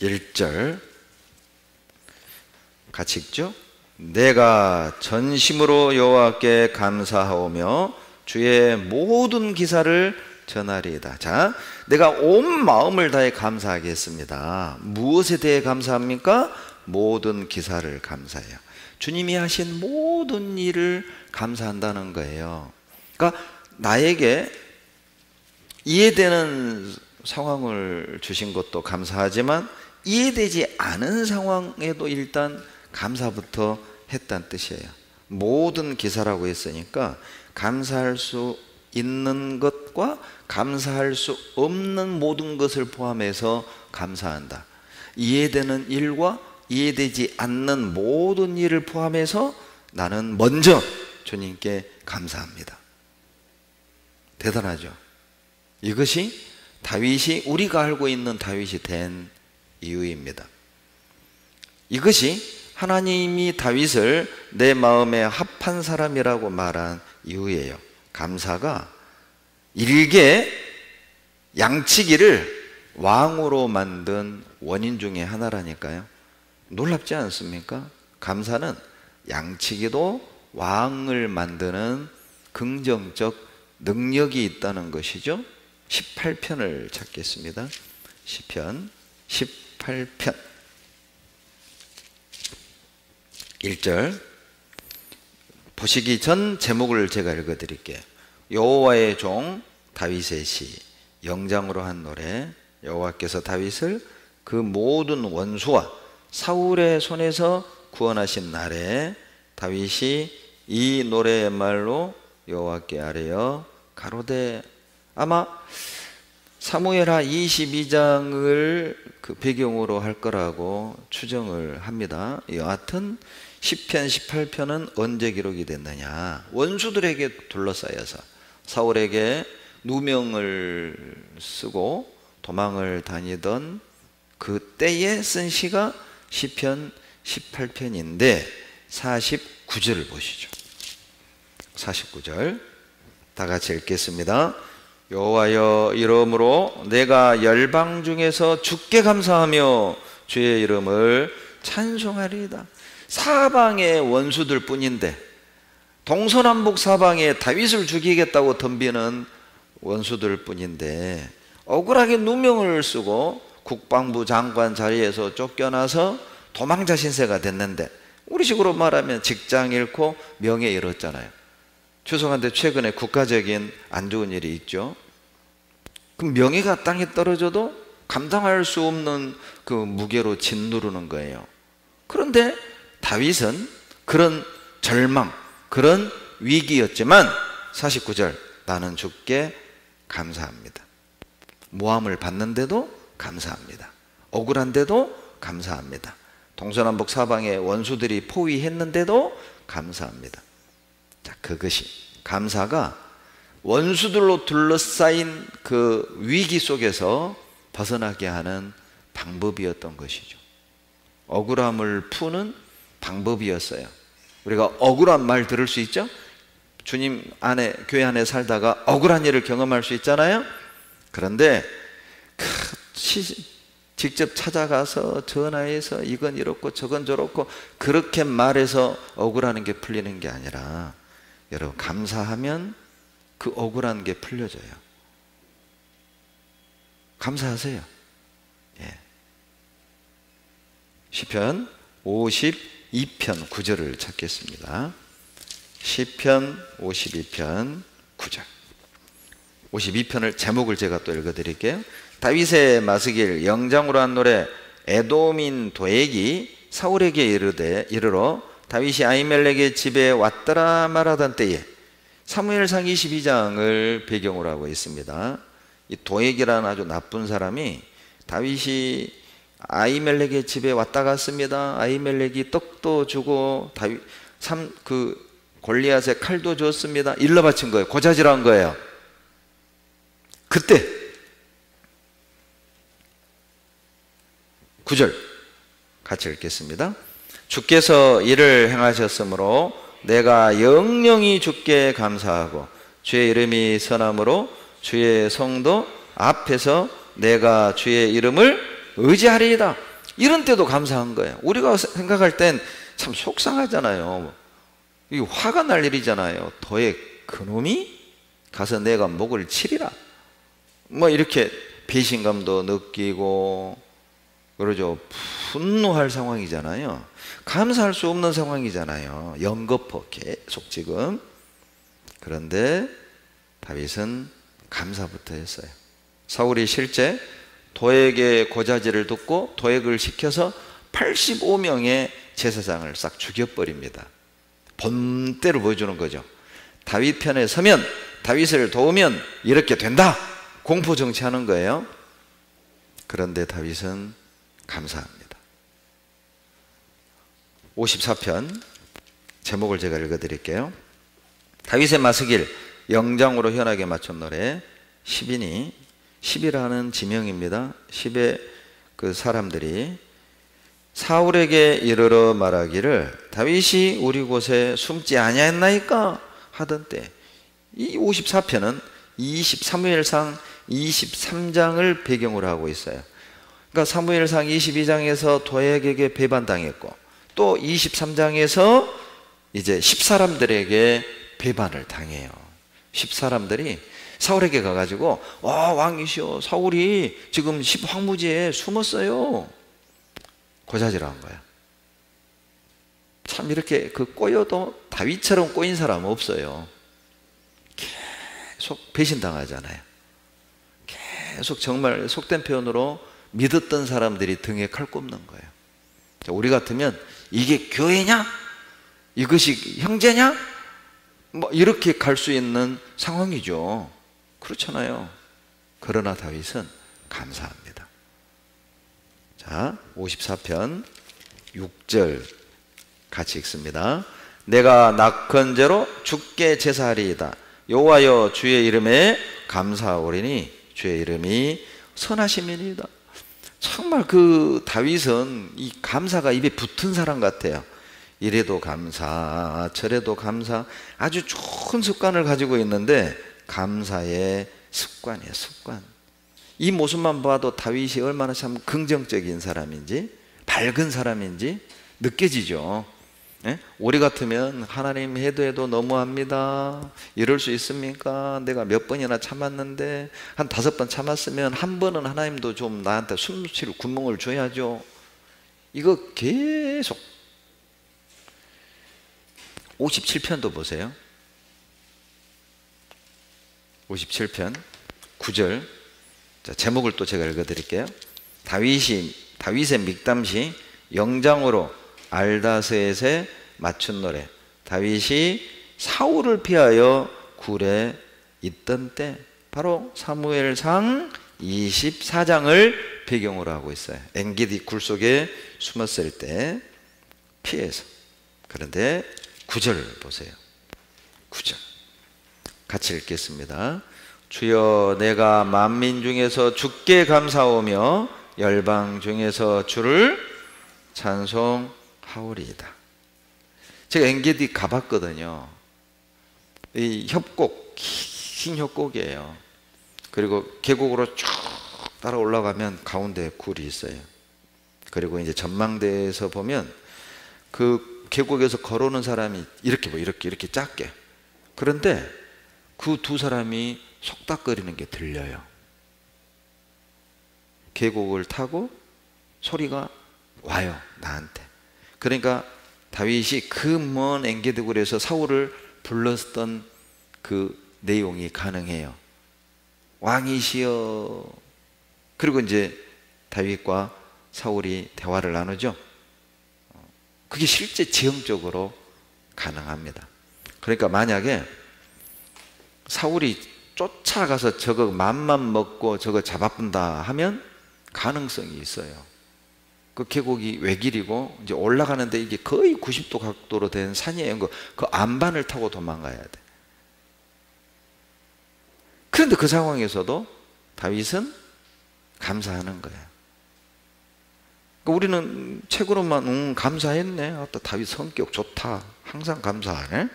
1절 같이 읽죠? 내가 전심으로 여호와께 감사하오며 주의 모든 기사를 전하리이다. 자, 내가 온 마음을 다해 감사하겠습니다. 무엇에 대해 감사합니까? 모든 기사를 감사해요. 주님이 하신 모든 일을 감사한다는 거예요. 그러니까 나에게 이해되는 상황을 주신 것도 감사하지만 이해되지 않은 상황에도 일단 감사부터 했다는 뜻이에요. 모든 기사라고 했으니까 감사할 수 있는 것과 감사할 수 없는 모든 것을 포함해서 감사한다. 이해되는 일과 이해되지 않는 모든 일을 포함해서 나는 먼저 주님께 감사합니다. 대단하죠? 이것이 다윗이 우리가 알고 있는 다윗이 된 이유입니다. 이것이 하나님이 다윗을 내 마음에 합한 사람이라고 말한 이유예요. 감사가 일개 양치기를 왕으로 만든 원인 중에 하나라니까요. 놀랍지 않습니까? 감사는 양치기도 왕을 만드는 긍정적 능력이 있다는 것이죠. 18편을 찾겠습니다. 시편 18편 1절 보시기 전 제목을 제가 읽어드릴게요. 여호와의 종 다윗의 시, 영장으로 한 노래. 여호와께서 다윗을 그 모든 원수와 사울의 손에서 구원하신 날에 다윗이 이 노래의 말로 여호와께 아뢰어 가로되. 아마 사무엘하 22장을 그 배경으로 할 거라고 추정을 합니다. 여하튼 10편, 18편은 언제 기록이 됐느냐? 원수들에게 둘러싸여서 사울에게 누명을 쓰고 도망을 다니던 그때에 쓴 시가 시편 18편인데 49절을 보시죠. 49절 다 같이 읽겠습니다. 여호와여, 이러므로 내가 열방 중에서 주께 감사하며 주의 이름을 찬송하리이다. 사방의 원수들 뿐인데, 동서남북 사방에 다윗을 죽이겠다고 덤비는 원수들 뿐인데 억울하게 누명을 쓰고 국방부 장관 자리에서 쫓겨나서 도망자 신세가 됐는데, 우리식으로 말하면 직장 잃고 명예 잃었잖아요. 죄송한데 최근에 국가적인 안 좋은 일이 있죠. 그럼 명예가 땅에 떨어져도 감당할 수 없는 그 무게로 짓누르는 거예요. 그런데 다윗은 그런 절망, 그런 위기였지만 49절 나는 주께 감사합니다. 모함을 받는데도 감사합니다. 억울한데도 감사합니다. 동서남북 사방에 원수들이 포위했는데도 감사합니다. 자, 그것이 감사가 원수들로 둘러싸인 그 위기 속에서 벗어나게 하는 방법이었던 것이죠. 억울함을 푸는 방법이었어요. 우리가 억울한 말 들을 수 있죠? 주님 안에, 교회 안에 살다가 억울한 일을 경험할 수 있잖아요. 그런데 직접 찾아가서 전화해서 이건 이렇고 저건 저렇고 그렇게 말해서 억울한 게 풀리는 게 아니라, 여러분 감사하면 그 억울한 게 풀려져요. 감사하세요. 예. 시편 52편 9절을 찾겠습니다. 시편 52편 9절. 52편을 제목을 제가 또 읽어드릴게요. 다윗의 마스길 영장으로 한 노래. 에돔인 도액이 사울에게 이르러 다윗이 아히멜렉의 집에 왔더라 말하던 때에. 사무엘상 22장을 배경으로 하고 있습니다. 이 도액이라는 아주 나쁜 사람이 다윗이 아히멜렉의 집에 왔다 갔습니다. 아히멜렉이 떡도 주고 골리앗의 칼도 줬습니다. 일러 바친 거예요. 고자질한 거예요. 그때 9절 같이 읽겠습니다. 주께서 이를 행하셨으므로 내가 영영이 주께 감사하고 주의 이름이 선함으로 주의 성도 앞에서 내가 주의 이름을 의지하리이다. 이런 때도 감사한 거예요. 우리가 생각할 땐 참 속상하잖아요. 이 화가 날 일이잖아요. 도액 그놈이 가서 내가 목을 치리라, 뭐 이렇게 배신감도 느끼고 그러죠. 분노할 상황이잖아요. 감사할 수 없는 상황이잖아요. 연거푸 계속 지금. 그런데 다윗은 감사부터 했어요. 사울이 실제 도액의 고자질을 듣고 도액을 시켜서 85명의 제사장을 싹 죽여버립니다. 본때를 보여주는 거죠. 다윗 편에 서면, 다윗을 도우면 이렇게 된다, 공포 정치하는 거예요. 그런데 다윗은 감사합니다. 54편 제목을 제가 읽어드릴게요. 다윗의 마스길 영장으로 현하게 맞춘 노래. 10인이 10이라는 지명입니다. 10의 그 사람들이 사울에게 이르러 말하기를 다윗이 우리 곳에 숨지 아니하였나이까 하던 때. 이 54편은 20사무엘상 23장을 배경으로 하고 있어요. 그러니까 사무엘상 22장에서 도액에게 배반당했고, 또 23장에서 이제 10사람들에게 배반을 당해요. 10사람들이 사울에게 가가지고 왕이시여, 사울이 지금 10황무지에 숨었어요. 고자질한 거야. 참 이렇게 꼬여도 다윗처럼 꼬인 사람은 없어요. 계속 배신당하잖아요. 계속 정말 속된 표현으로 믿었던 사람들이 등에 칼 꼽는 거예요. 우리 같으면 이게 교회냐? 이것이 형제냐? 뭐 이렇게 갈 수 있는 상황이죠. 그렇잖아요. 그러나 다윗은 감사합니다. 자, 54편 6절 같이 읽습니다. 내가 낙헌제로 주께 제사하리이다. 여호와여 주의 이름에 감사하오리니 주의 이름이 선하심이니이다. 정말 그 다윗은 이 감사가 입에 붙은 사람 같아요. 이래도 감사, 저래도 감사, 아주 좋은 습관을 가지고 있는데 감사의 습관이에요. 습관. 이 모습만 봐도 다윗이 얼마나 참 긍정적인 사람인지, 밝은 사람인지 느껴지죠. 네? 우리 같으면 하나님 해도 너무합니다. 이럴 수 있습니까? 내가 몇 번이나 참았는데 한 5번 참았으면 한 번은 하나님도 좀 나한테 숨쉴 구멍을 줘야죠. 이거 계속. 57편도 보세요. 57편 9절. 자, 제목을 또 제가 읽어드릴게요. 다윗의 믹담시 영장으로 알다스엣에 맞춘 노래. 다윗이 사울을 피하여 굴에 있던 때, 바로 사무엘상 24장을 배경으로 하고 있어요. 엔게디 굴 속에 숨었을 때 피해서. 그런데 9절 보세요. 9절 같이 읽겠습니다. 주여 내가 만민 중에서 주께 감사하오며 열방 중에서 주를 찬송하오리이다. 제가 엔게디 가봤거든요. 이 협곡, 긴 협곡이에요. 그리고 계곡으로 쭉 따라 올라가면 가운데 굴이 있어요. 그리고 이제 전망대에서 보면 그 계곡에서 걸어오는 사람이 이렇게 작게. 그런데 그 두 사람이 속닥거리는 게 들려요. 계곡을 타고 소리가 와요, 나한테. 그러니까 다윗이 그 먼 엔게디굴에서 사울을 불렀던 그 내용이 가능해요. 왕이시여. 그리고 이제 다윗과 사울이 대화를 나누죠. 그게 실제 지형적으로 가능합니다. 그러니까 만약에 사울이 쫓아가서 저거 맘만 먹고 저거 잡아본다 하면 가능성이 있어요. 그 계곡이 외길이고 이제 올라가는데 이게 거의 90도 각도로 된 산이에요. 그 안반을 타고 도망가야 돼. 그런데 그 상황에서도 다윗은 감사하는 거예요. 우리는 책으로만 감사했네. 또 다윗 성격 좋다. 항상 감사하네.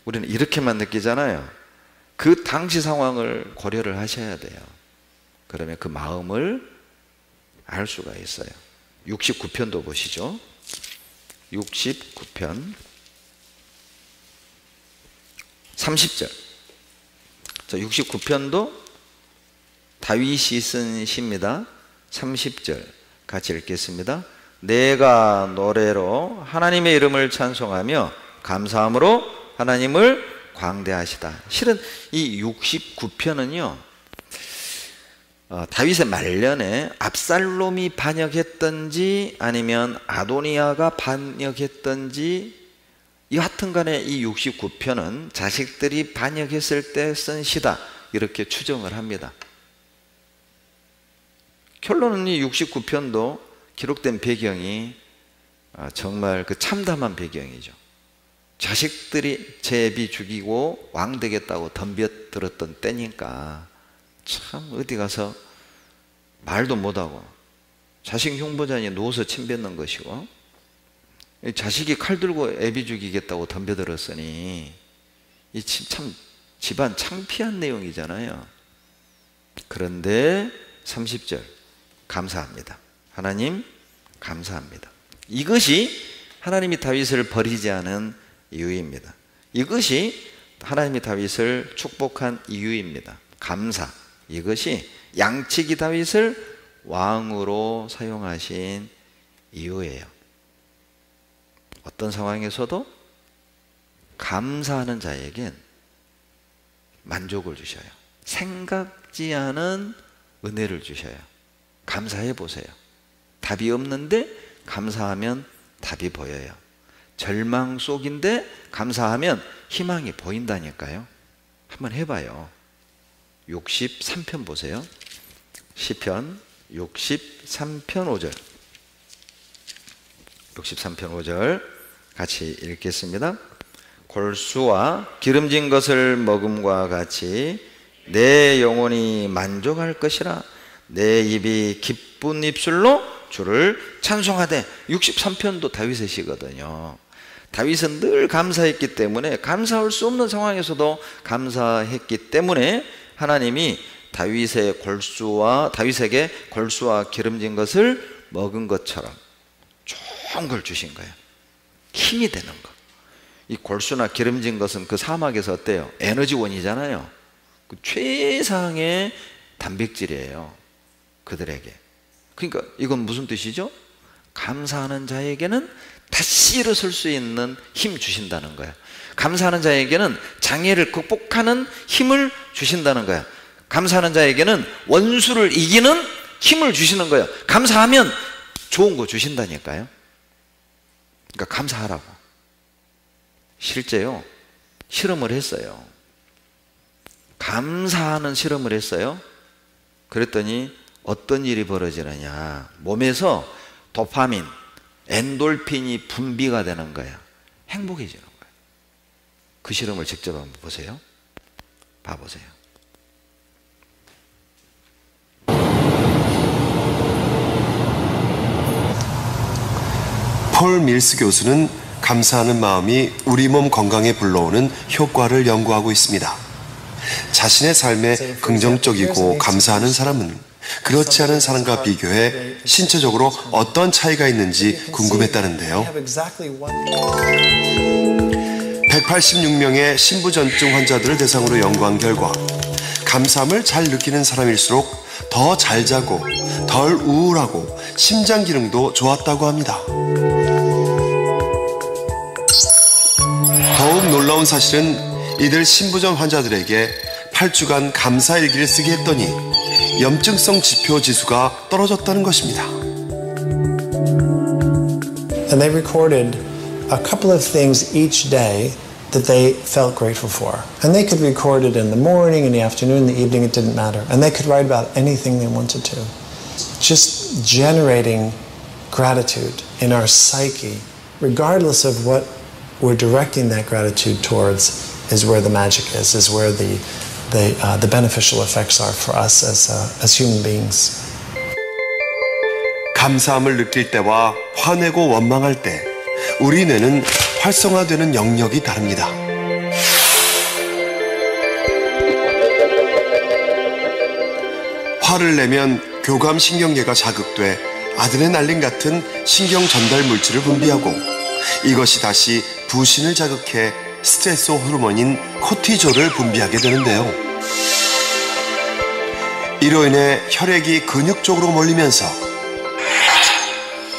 우리는 이렇게만 느끼잖아요. 그 당시 상황을 고려를 하셔야 돼요. 그러면 그 마음을 알 수가 있어요. 69편도 보시죠. 69편 30절. 자, 69편도 다윗이 쓴 시입니다. 30절 같이 읽겠습니다. 내가 노래로 하나님의 이름을 찬송하며 감사함으로 하나님을 광대하시다. 실은 이 69편은요 다윗의 말년에 압살롬이 반역했던지 아니면 아도니아가 반역했던지 여하튼 간에 이 69편은 자식들이 반역했을 때 쓴 시다 이렇게 추정을 합니다. 결론은 이 69편도 기록된 배경이 정말 그 참담한 배경이죠. 자식들이 제비 죽이고 왕 되겠다고 덤벼들었던 때니까 참 어디 가서 말도 못하고 자식 흉보자니 누워서 침 뱉는 것이고 자식이 칼 들고 애비 죽이겠다고 덤벼들었으니 이 참 집안 창피한 내용이잖아요. 그런데 30절 감사합니다. 하나님 감사합니다. 이것이 하나님이 다윗을 버리지 않은 이유입니다. 이것이 하나님이 다윗을 축복한 이유입니다. 감사. 이것이 양치기 다윗을 왕으로 사용하신 이유예요. 어떤 상황에서도 감사하는 자에겐 만족을 주셔요. 생각지 않은 은혜를 주셔요. 감사해 보세요. 답이 없는데 감사하면 답이 보여요. 절망 속인데 감사하면 희망이 보인다니까요. 한번 해봐요. 63편 보세요. 시편 63편 5절 63편 5절 같이 읽겠습니다. 골수와 기름진 것을 먹음과 같이 내 영혼이 만족할 것이라. 내 입이 기쁜 입술로 주를 찬송하되. 63편도 다윗의 시거든요. 다윗은 늘 감사했기 때문에 감사할 수 없는 상황에서도 감사했기 때문에 하나님이 다윗에게 골수와 기름진 것을 먹은 것처럼 좋은 걸 주신 거예요. 힘이 되는 거. 이 골수나 기름진 것은 그 사막에서 어때요? 에너지원이잖아요. 그 최상의 단백질이에요. 그들에게. 그러니까 이건 무슨 뜻이죠? 감사하는 자에게는 다시 일어설 수 있는 힘 주신다는 거야. 감사하는 자에게는 장애를 극복하는 힘을 주신다는 거야. 감사하는 자에게는 원수를 이기는 힘을 주시는 거예요. 감사하면 좋은 거 주신다니까요. 그러니까 감사하라고. 실제요, 실험을 했어요. 감사하는 실험을 했어요. 그랬더니 어떤 일이 벌어지느냐. 몸에서 도파민, 엔돌핀이 분비가 되는 거예요. 행복해지는 거예요. 그 실험을 직접 한번 보세요. 봐보세요. 폴 밀스 교수는 감사하는 마음이 우리 몸 건강에 불러오는 효과를 연구하고 있습니다. 자신의 삶에 긍정적이고 감사하는 사람은 그렇지 않은 사람과 비교해 신체적으로 어떤 차이가 있는지 궁금했다는데요. 186명의 신부전증 환자들을 대상으로 연구한 결과 감사함을 잘 느끼는 사람일수록 더 잘 자고 덜 우울하고 심장 기능도 좋았다고 합니다. 더욱 놀라운 사실은 이들 신부전 환자들에게 8주간 감사 일기를 쓰게 했더니 염증성 지표 지수가 떨어졌다는 것입니다. And they recorded a couple of things each day that they felt grateful for. And they could record it in the morning, in the afternoon, in the evening, it didn't matter. And they could write about anything they wanted to. Just generating gratitude in our psyche, regardless of what we're directing that gratitude towards, is where the magic is where the beneficial effects are for us as human beings. 감사함을 느낄 때와 화내고 원망할 때 우리 뇌는 활성화되는 영역이 다릅니다. 화를 내면 교감신경계가 자극돼 아드레날린 같은 신경 전달 물질을 분비하고 이것이 다시 부신을 자극해 스트레스 호르몬인 코티졸을 분비하게 되는데요. 이로 인해 혈액이 근육 쪽으로 몰리면서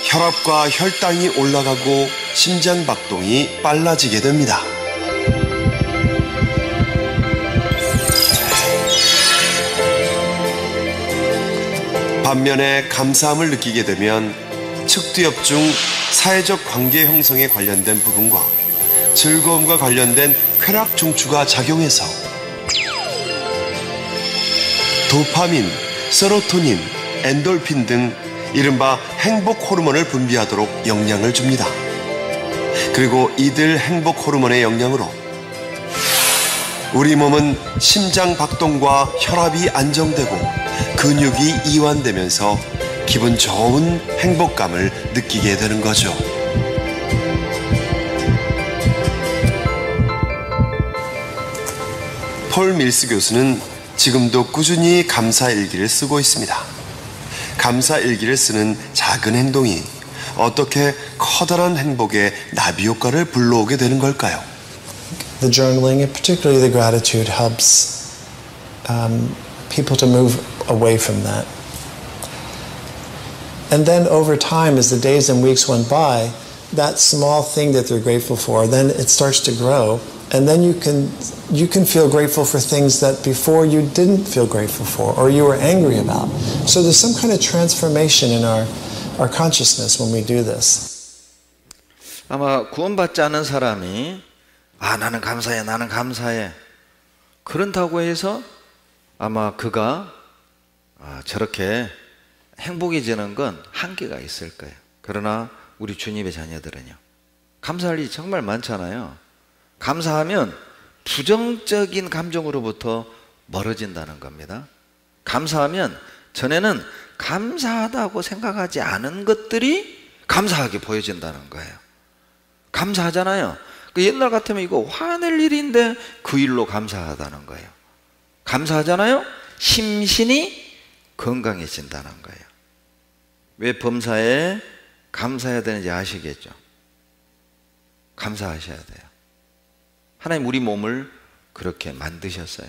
혈압과 혈당이 올라가고 심장 박동이 빨라지게 됩니다. 반면에 감사함을 느끼게 되면 측두엽 중 사회적 관계 형성에 관련된 부분과 즐거움과 관련된 쾌락 중추가 작용해서 도파민, 세로토닌, 엔돌핀 등 이른바 행복 호르몬을 분비하도록 영향을 줍니다. 그리고 이들 행복 호르몬의 영향으로 우리 몸은 심장 박동과 혈압이 안정되고 근육이 이완되면서 기분 좋은 행복감을 느끼게 되는 거죠. 폴 밀스 교수는 지금도 꾸준히 감사 일기를 쓰고 있습니다. 감사 일기를 쓰는 작은 행동이 어떻게 커다란 행복의 나비 효과를 불러오게 되는 걸까요? The journaling, and particularly the gratitude, helps people to move away from that. And then over time, as the days and weeks went by, that small thing that they're grateful for, then it starts to grow. And then you can feel grateful for things that before you didn't feel grateful for or you were angry about. So there's some kind of transformation in our consciousness when we do this. 아마 구원받지 않은 사람이 나는 감사해, 나는 감사해. 그런다고 해서 아마 그가 저렇게 행복해지는 건 한계가 있을 거예요. 그러나 우리 주님의 자녀들은요. 감사할 일이 정말 많잖아요. 감사하면 부정적인 감정으로부터 멀어진다는 겁니다. 감사하면 전에는 감사하다고 생각하지 않은 것들이 감사하게 보여진다는 거예요. 감사하잖아요. 옛날 같으면 이거 화낼 일인데 그 일로 감사하다는 거예요. 감사하잖아요. 심신이 건강해진다는 거예요. 왜 범사에 감사해야 되는지 아시겠죠? 감사하셔야 돼요. 하나님 우리 몸을 그렇게 만드셨어요.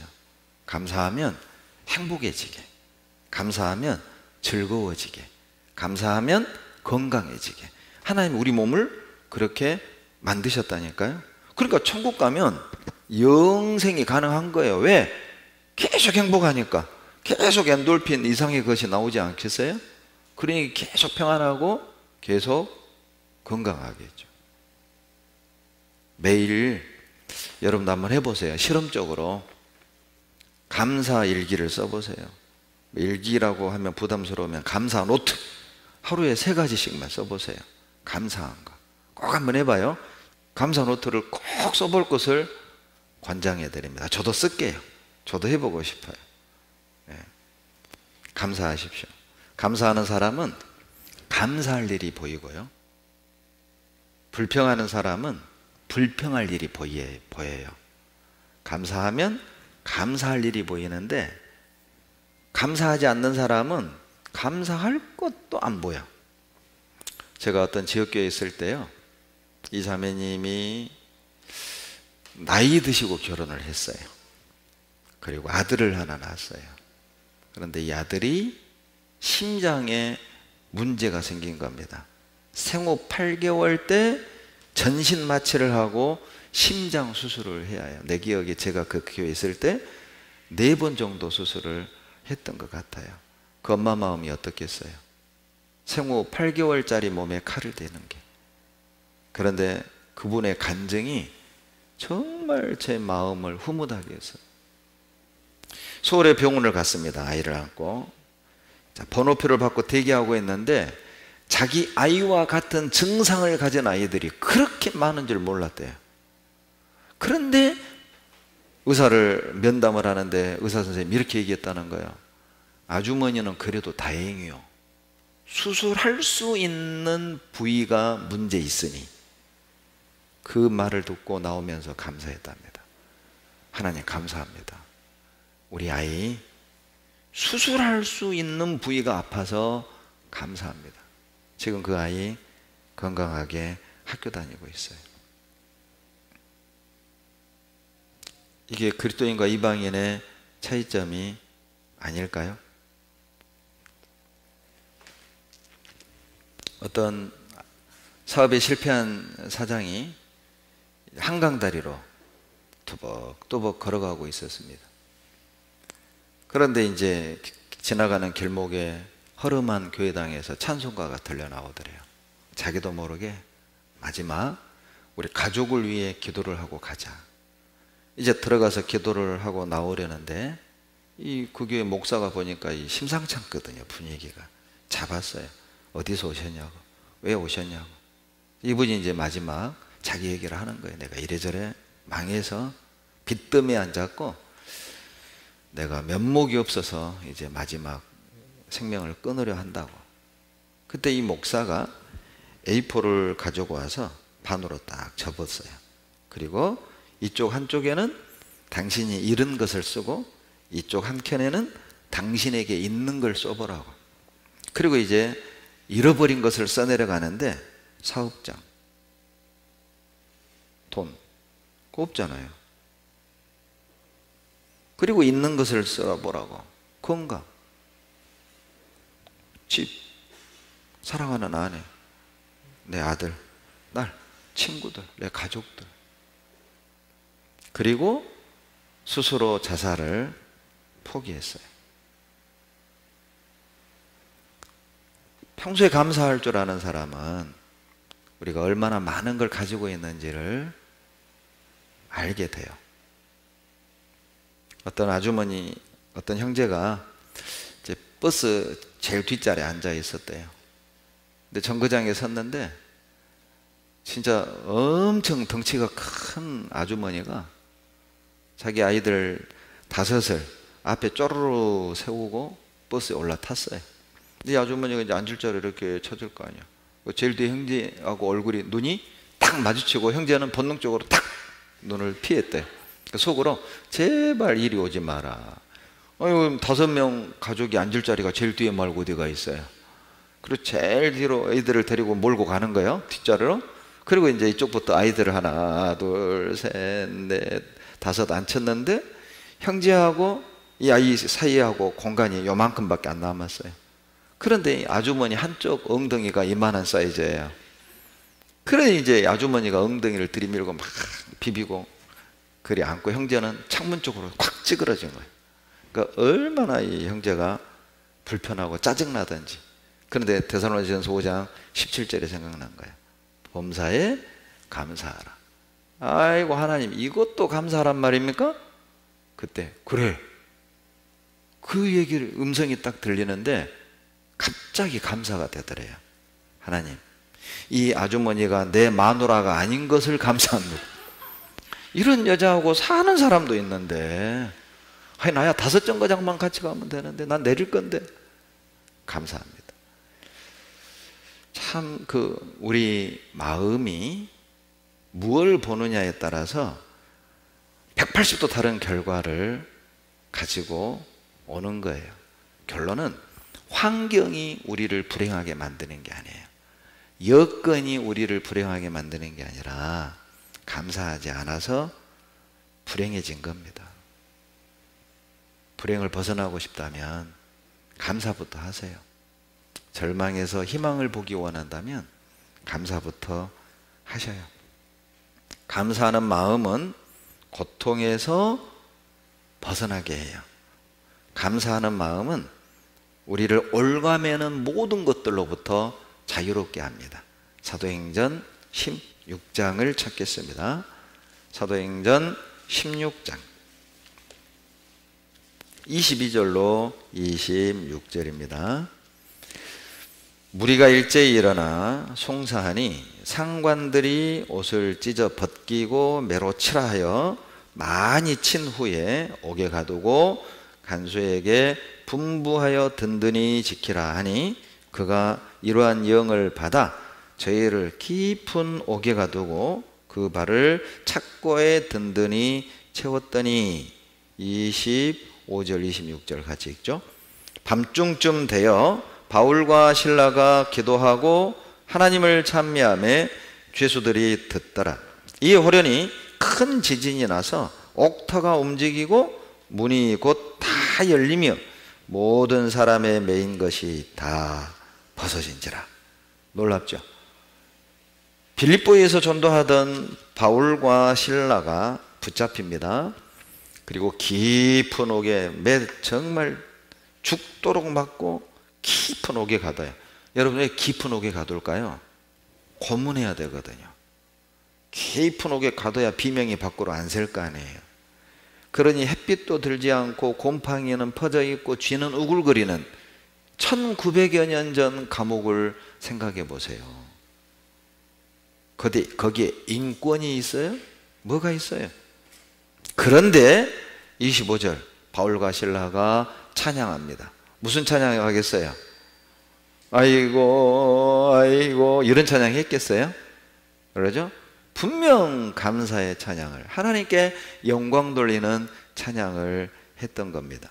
감사하면 행복해지게, 감사하면 즐거워지게, 감사하면 건강해지게. 하나님 우리 몸을 그렇게 만드셨다니까요. 그러니까 천국 가면 영생이 가능한 거예요. 왜? 계속 행복하니까. 계속 엔돌핀 이상의 것이 나오지 않겠어요? 그러니 계속 평안하고 계속 건강하겠죠. 매일 여러분도 한번 해보세요. 실험적으로 감사 일기를 써보세요. 일기라고 하면 부담스러우면 감사 노트 하루에 3가지씩만 써보세요. 감사한 거 꼭 한번 해봐요. 감사 노트를 꼭 써볼 것을 권장해 드립니다. 저도 쓸게요. 저도 해보고 싶어요. 네. 감사하십시오. 감사하는 사람은 감사할 일이 보이고요. 불평하는 사람은 불평할 일이 보여요. 감사하면 감사할 일이 보이는데 감사하지 않는 사람은 감사할 것도 안 보여. 제가 어떤 지역교회에 있을 때요, 이 자매님이 나이 드시고 결혼을 했어요. 그리고 아들을 하나 낳았어요. 그런데 이 아들이 심장에 문제가 생긴 겁니다. 생후 8개월 때 전신 마취를 하고 심장 수술을 해야 해요. 내 기억에 제가 그 교회에 있을 때 4번 정도 수술을 했던 것 같아요. 그 엄마 마음이 어떻겠어요? 생후 8개월짜리 몸에 칼을 대는 게. 그런데 그분의 간증이 정말 제 마음을 흐뭇하게 했어요. 서울에 병원을 갔습니다. 아이를 안고. 번호표를 받고 대기하고 있는데 자기 아이와 같은 증상을 가진 아이들이 그렇게 많은 줄 몰랐대요. 그런데 의사를 면담을 하는데 의사 선생님이 이렇게 얘기했다는 거예요. 아주머니는 그래도 다행이요. 수술할 수 있는 부위가 문제 있으니. 그 말을 듣고 나오면서 감사했답니다. 하나님 감사합니다. 우리 아이 수술할 수 있는 부위가 아파서 감사합니다. 지금 그 아이 건강하게 학교 다니고 있어요. 이게 그리스도인과 이방인의 차이점이 아닐까요? 어떤 사업에 실패한 사장이 한강다리로 또벅또벅 걸어가고 있었습니다. 그런데 이제 지나가는 길목에 허름한 교회당에서 찬송가가 들려 나오더래요. 자기도 모르게 마지막 우리 가족을 위해 기도를 하고 가자. 이제 들어가서 기도를 하고 나오려는데 그 교회 목사가 보니까 심상치 않거든요. 분위기가. 잡았어요. 어디서 오셨냐고. 왜 오셨냐고. 이분이 이제 마지막 자기 얘기를 하는 거예요. 내가 이래저래 망해서 빚더미에 앉았고 내가 면목이 없어서 이제 마지막 생명을 끊으려 한다고. 그때 이 목사가 A4를 가지고 와서 반으로 딱 접었어요. 그리고 이쪽 한쪽에는 당신이 잃은 것을 쓰고 이쪽 한켠에는 당신에게 있는 걸 써보라고. 그리고 이제 잃어버린 것을 써내려가는데 사업장, 돈, 그거 없잖아요. 그리고 있는 것을 써보라고. 건강, 집, 사랑하는 아내, 내 아들, 딸, 친구들, 내 가족들. 그리고 스스로 자살을 포기했어요. 평소에 감사할 줄 아는 사람은 우리가 얼마나 많은 걸 가지고 있는지를 알게 돼요. 어떤 아주머니, 어떤 형제가 이제 버스 제일 뒷자리에 앉아 있었대요. 근데 정거장에 섰는데 진짜 엄청 덩치가 큰 아주머니가 자기 아이들 5을 앞에 쪼르르 세우고 버스에 올라탔어요. 이 아주머니가 이제 앉을 자리를 이렇게 찾을 거 아니야. 제일 뒤에 형제하고 눈이 딱 마주치고 형제는 본능적으로 탁 눈을 피했대. 속으로 제발 이리 오지 마라. 5명 가족이 앉을 자리가 제일 뒤에 말고 어디가 있어요. 그리고 제일 뒤로 애들을 데리고 몰고 가는 거예요. 뒷자리로. 그리고 이제 이쪽부터 아이들을 하나, 둘, 셋, 넷, 5 앉혔는데 형제하고 이 아이 사이하고 공간이 요만큼밖에 안 남았어요. 그런데 아주머니 한쪽 엉덩이가 이만한 사이즈예요. 그래 이제 아주머니가 엉덩이를 들이밀고 막 비비고 그리 안고 형제는 창문 쪽으로 콱 찌그러진 거예요. 그러니까 얼마나 이 형제가 불편하고 짜증나든지. 그런데 데살로니가전서 5장 17절에 생각난 거예요. 범사에 감사하라. 아이고 하나님 이것도 감사하란 말입니까? 그때 그래. 그 얘기를 음성이 딱 들리는데 갑자기 감사가 되더래요. 하나님 이 아주머니가 내 마누라가 아닌 것을 감사합니다. 이런 여자하고 사는 사람도 있는데 아니 나야 5정거장만 같이 가면 되는데 난 내릴 건데 감사합니다. 자, 참 우리 마음이 무엇을 보느냐에 따라서 180도 다른 결과를 가지고 오는 거예요. 결론은 환경이 우리를 불행하게 만드는 게 아니에요. 여건이 우리를 불행하게 만드는 게 아니라 감사하지 않아서 불행해진 겁니다. 불행을 벗어나고 싶다면 감사부터 하세요. 절망에서 희망을 보기 원한다면 감사부터 하셔요. 감사하는 마음은 고통에서 벗어나게 해요. 감사하는 마음은 우리를 올가매는 모든 것들로부터 자유롭게 합니다. 사도행전 16장을 찾겠습니다. 사도행전 16장 22절로 26절입니다. 무리가 일제히 일어나 송사하니 상관들이 옷을 찢어 벗기고 매로 치라 하여 많이 친 후에 옥에 가두고 간수에게 분부하여 든든히 지키라 하니 그가 이러한 영을 받아 저희를 깊은 옥에 가두고 그 발을 착고에 든든히 채웠더니 25절 26절 같이 읽죠. 밤중쯤 되어 바울과 실라가 기도하고 하나님을 찬미하며 죄수들이 듣더라. 이에 호련히 큰 지진이 나서 옥터가 움직이고 문이 곧 다 열리며 모든 사람의 매인 것이 다 벗어진지라. 놀랍죠? 빌립보에서 전도하던 바울과 실라가 붙잡힙니다. 그리고 깊은 옥에 정말 죽도록 맞고 깊은 옥에 가둬요. 여러분 왜 깊은 옥에 가둘까요? 고문해야 되거든요. 깊은 옥에 가둬야 비명이 밖으로 안 셀 거 아니에요. 그러니 햇빛도 들지 않고 곰팡이는 퍼져 있고 쥐는 우글거리는 1900여 년 전 감옥을 생각해 보세요. 거기에 인권이 있어요? 뭐가 있어요? 그런데 25절 바울과 실라가 찬양합니다. 무슨 찬양을 하겠어요? 아이고 아이고 이런 찬양 했겠어요? 그러죠? 분명 감사의 찬양을, 하나님께 영광 돌리는 찬양을 했던 겁니다.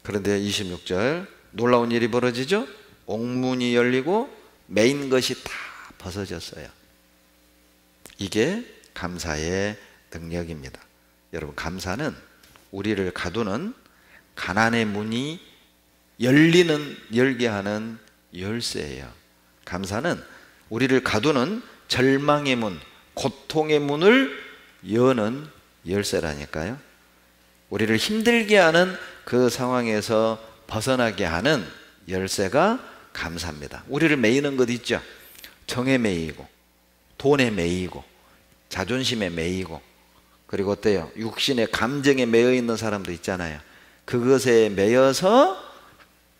그런데 26절 놀라운 일이 벌어지죠? 옥문이 열리고 매인 것이 다 벗어졌어요. 이게 감사의 능력입니다. 여러분 감사는 우리를 가두는 가난의 문이 열게 하는 열쇠예요. 감사는 우리를 가두는 절망의 문, 고통의 문을 여는 열쇠라니까요. 우리를 힘들게 하는 그 상황에서 벗어나게 하는 열쇠가 감사입니다. 우리를 매이는 것 있죠? 정에 매이고 돈에 매이고 자존심에 매이고 그리고 어때요? 육신의 감정에 매여 있는 사람도 있잖아요. 그것에 매여서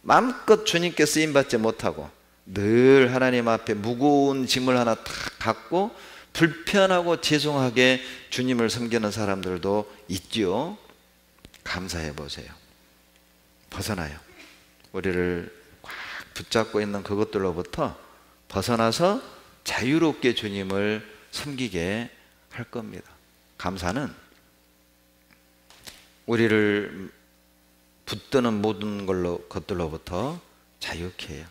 마음껏 주님께 쓰임받지 못하고 늘 하나님 앞에 무거운 짐을 하나 탁 갖고 불편하고 죄송하게 주님을 섬기는 사람들도 있죠. 감사해 보세요. 벗어나요. 우리를 꽉 붙잡고 있는 그것들로부터 벗어나서 자유롭게 주님을 섬기게 할 겁니다. 감사는 우리를 붙드는 모든 것들로부터 자유케 해요.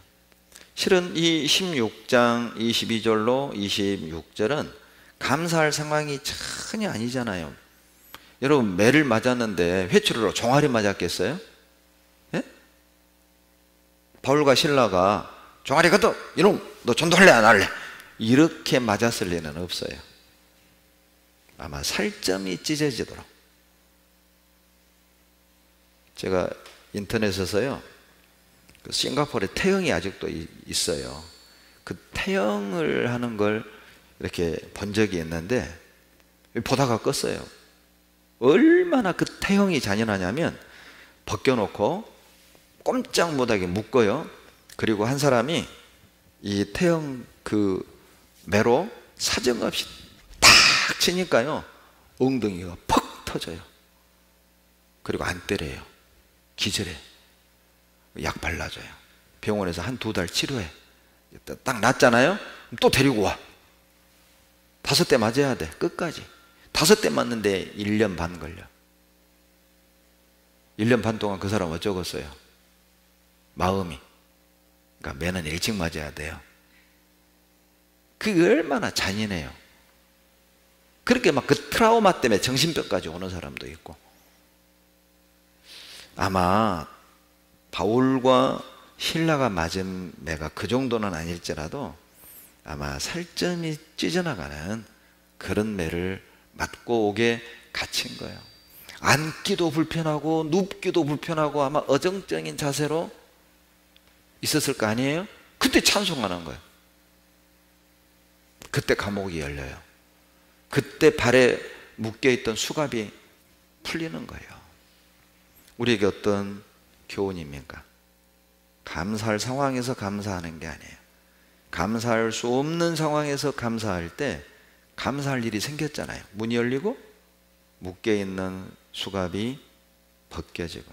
실은 이 16장 22절로 26절은 감사할 상황이 전혀 아니잖아요. 여러분 매를 맞았는데 회초리로 종아리 맞았겠어요? 예? 바울과 실라가 종아리 가둬! 이놈! 너 전도할래 안 할래? 이렇게 맞았을 리는 없어요. 아마 살점이 찢어지도록. 제가 인터넷에서요 그 싱가포르에 태영이 아직도 있어요. 그 태영을 하는 걸 이렇게 본 적이 있는데 보다가 껐어요. 얼마나 그 태영이 잔인하냐면 벗겨놓고 꼼짝 못하게 묶어요. 그리고 한 사람이 이 태영 그 매로 사정없이 탁 치니까요 엉덩이가 퍽 터져요. 그리고 안 때려요. 기절해. 약 발라줘요. 병원에서 한 2달 치료해. 딱 났잖아요. 또 데리고 와. 5대 맞아야 돼. 끝까지. 5대 맞는데 1년 반 걸려. 1년 반 동안 그 사람 어쩌겠어요? 마음이. 그러니까 매는 일찍 맞아야 돼요. 그게 얼마나 잔인해요. 그렇게 막 그 트라우마 때문에 정신병까지 오는 사람도 있고. 아마 바울과 실라가 맞은 매가 그 정도는 아닐지라도 아마 살점이 찢어나가는 그런 매를 맞고 오게 갇힌 거예요. 앉기도 불편하고 눕기도 불편하고 아마 어정쩡인 자세로 있었을 거 아니에요? 그때 찬송하는 거예요. 그때 감옥이 열려요. 그때 발에 묶여있던 수갑이 풀리는 거예요. 우리에게 어떤 교훈입니까? 감사할 상황에서 감사하는 게 아니에요. 감사할 수 없는 상황에서 감사할 때 감사할 일이 생겼잖아요. 문이 열리고 묶여있는 수갑이 벗겨지고.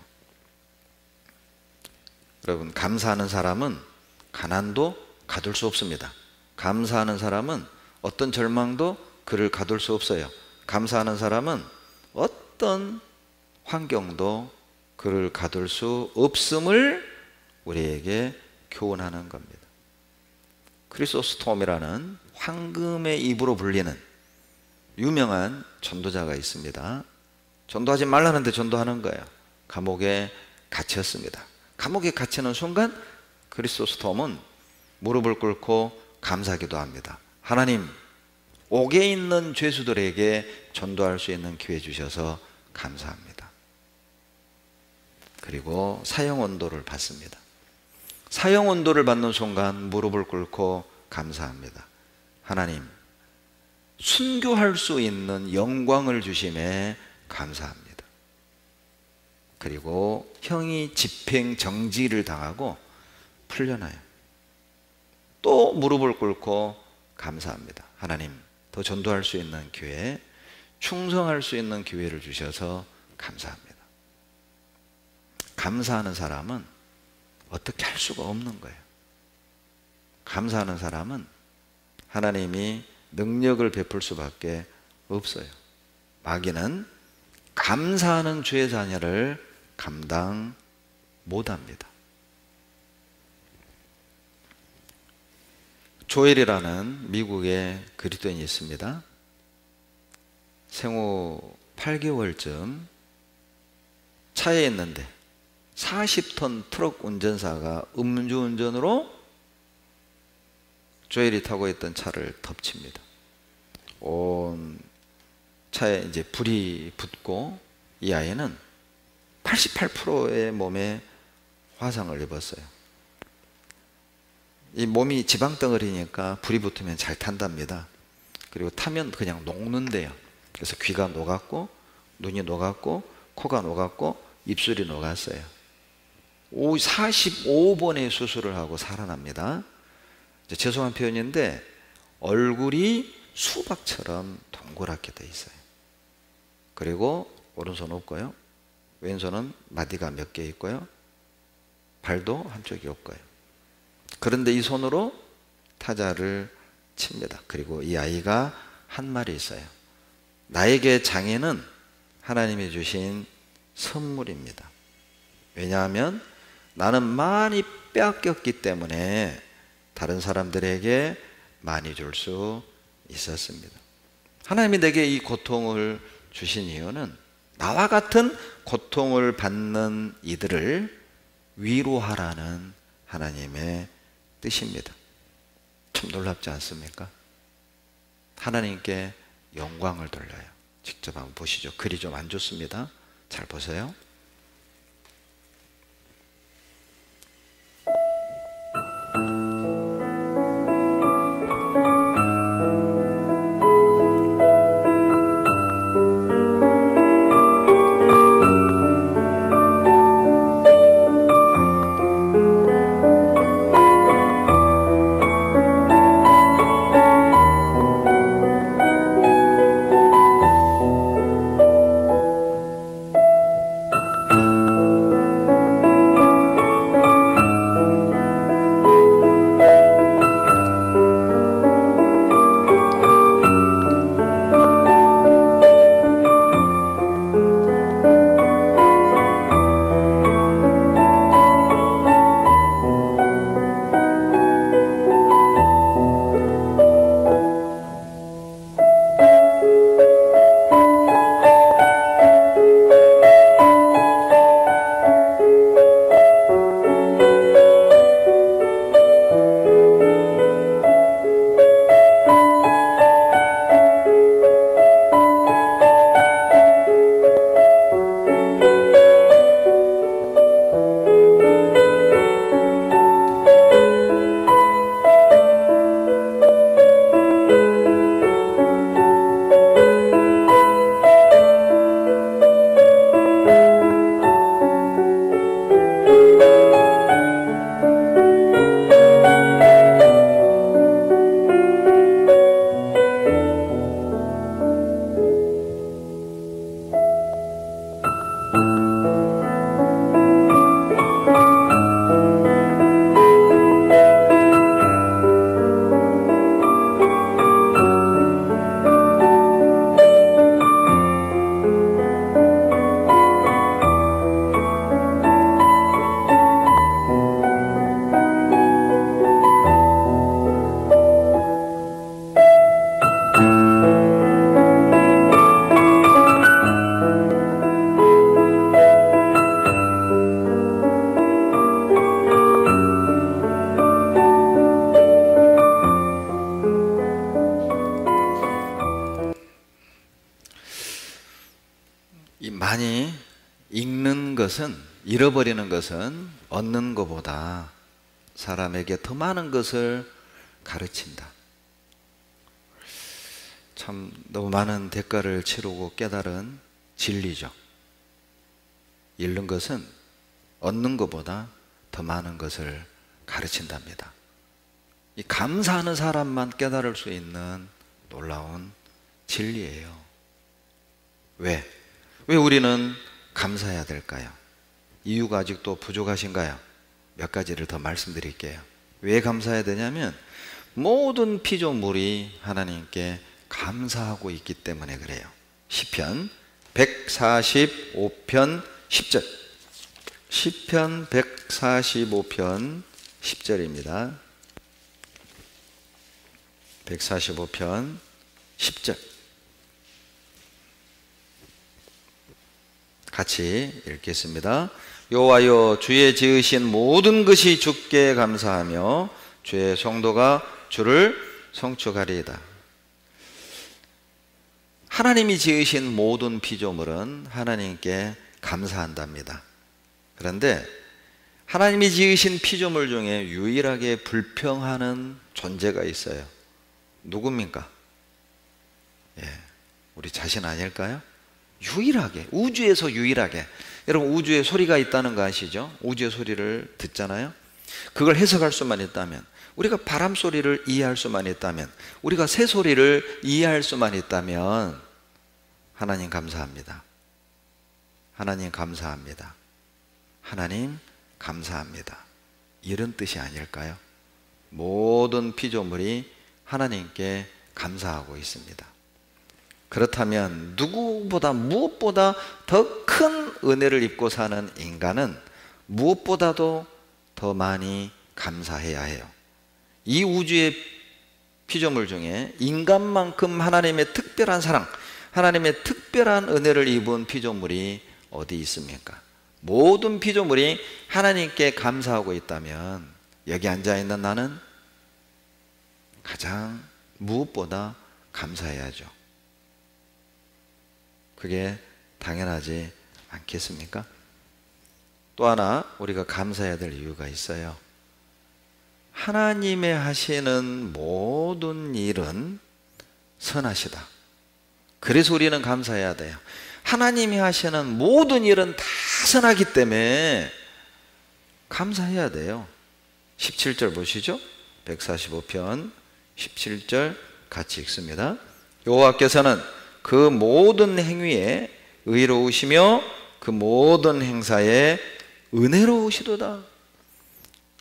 여러분, 감사하는 사람은 가난도 가둘 수 없습니다. 감사하는 사람은 어떤 절망도 그를 가둘 수 없어요. 감사하는 사람은 어떤 환경도 그를 가둘 수 없음을 우리에게 교훈하는 겁니다. 크리소스톰이라는 황금의 입으로 불리는 유명한 전도자가 있습니다. 전도하지 말라는데 전도하는 거예요. 감옥에 갇혔습니다. 감옥에 갇히는 순간 크리소스톰은 무릎을 꿇고 감사기도 합니다. 하나님, 옥에 있는 죄수들에게 전도할 수 있는 기회 주셔서 감사합니다. 그리고 사형원도를 받습니다. 사형원도를 받는 순간 무릎을 꿇고 감사합니다. 하나님, 순교할 수 있는 영광을 주심에 감사합니다. 그리고 형이 집행정지를 당하고 풀려나요. 또 무릎을 꿇고 감사합니다. 하나님, 더 전도할 수 있는 기회, 충성할 수 있는 기회를 주셔서 감사합니다. 감사하는 사람은 어떻게 할 수가 없는 거예요. 감사하는 사람은 하나님이 능력을 베풀 수밖에 없어요. 마귀는 감사하는 주의 자녀를 감당 못합니다. 조엘이라는 미국의 그리스도인이 있습니다. 생후 8개월쯤 차에 있는데 40톤 트럭 운전사가 음주운전으로 조엘이 타고 있던 차를 덮칩니다. 온 차에 이제 불이 붙고 이 아이는 88%의 몸에 화상을 입었어요. 이 몸이 지방덩어리니까 불이 붙으면 잘 탄답니다. 그리고 타면 그냥 녹는데요. 그래서 귀가 녹았고 눈이 녹았고 코가 녹았고 입술이 녹았어요. 45번의 수술을 하고 살아납니다. 죄송한 표현인데 얼굴이 수박처럼 동그랗게 돼 있어요. 그리고 오른손 없고요. 왼손은 마디가 몇 개 있고요. 발도 한쪽이 없고요. 그런데 이 손으로 타자를 칩니다. 그리고 이 아이가 한 말이 있어요. 나에게 장애는 하나님이 주신 선물입니다. 왜냐하면 나는 많이 빼앗겼기 때문에 다른 사람들에게 많이 줄 수 있었습니다. 하나님이 내게 이 고통을 주신 이유는 나와 같은 고통을 받는 이들을 위로하라는 하나님의 뜻입니다. 참 놀랍지 않습니까? 하나님께 영광을 돌려요. 직접 한번 보시죠. 글이 좀 안 좋습니다. 잘 보세요. 많이 잃는 것은, 잃어버리는 것은 얻는 것보다 사람에게 더 많은 것을 가르친다. 참 너무 많은 대가를 치르고 깨달은 진리죠. 잃는 것은 얻는 것보다 더 많은 것을 가르친답니다. 이 감사하는 사람만 깨달을 수 있는 놀라운 진리예요. 왜 우리는 감사해야 될까요? 이유가 아직도 부족하신가요? 몇 가지를 더 말씀드릴게요. 왜 감사해야 되냐면 모든 피조물이 하나님께 감사하고 있기 때문에 그래요. 시편 145편 10절. 시편 145편 10절입니다. 145편 10절. 같이 읽겠습니다. 여호와여, 주의 지으신 모든 것이 주께 감사하며 주의 성도가 주를 송축하리이다. 하나님이 지으신 모든 피조물은 하나님께 감사한답니다. 그런데 하나님이 지으신 피조물 중에 유일하게 불평하는 존재가 있어요. 누굽니까? 우리 자신 아닐까요? 유일하게, 우주에서 유일하게. 여러분, 우주에 소리가 있다는 거 아시죠? 우주의 소리를 듣잖아요. 그걸 해석할 수만 있다면, 우리가 바람 소리를 이해할 수만 있다면, 우리가 새 소리를 이해할 수만 있다면 하나님 감사합니다. 하나님 감사합니다. 하나님 감사합니다. 이런 뜻이 아닐까요? 모든 피조물이 하나님께 감사하고 있습니다. 그렇다면 누구보다, 무엇보다 더 큰 은혜를 입고 사는 인간은 무엇보다도 더 많이 감사해야 해요. 이 우주의 피조물 중에 인간만큼 하나님의 특별한 사랑, 하나님의 특별한 은혜를 입은 피조물이 어디 있습니까? 모든 피조물이 하나님께 감사하고 있다면 여기 앉아있는 나는 가장 무엇보다 감사해야죠. 그게 당연하지 않겠습니까? 또 하나 우리가 감사해야 될 이유가 있어요. 하나님의 하시는 모든 일은 선하시다. 그래서 우리는 감사해야 돼요. 하나님이 하시는 모든 일은 다 선하기 때문에 감사해야 돼요. 17절 보시죠. 145편 17절 같이 읽습니다. 여호와께서는 그 모든 행위에 의로우시며 그 모든 행사에 은혜로우시도다.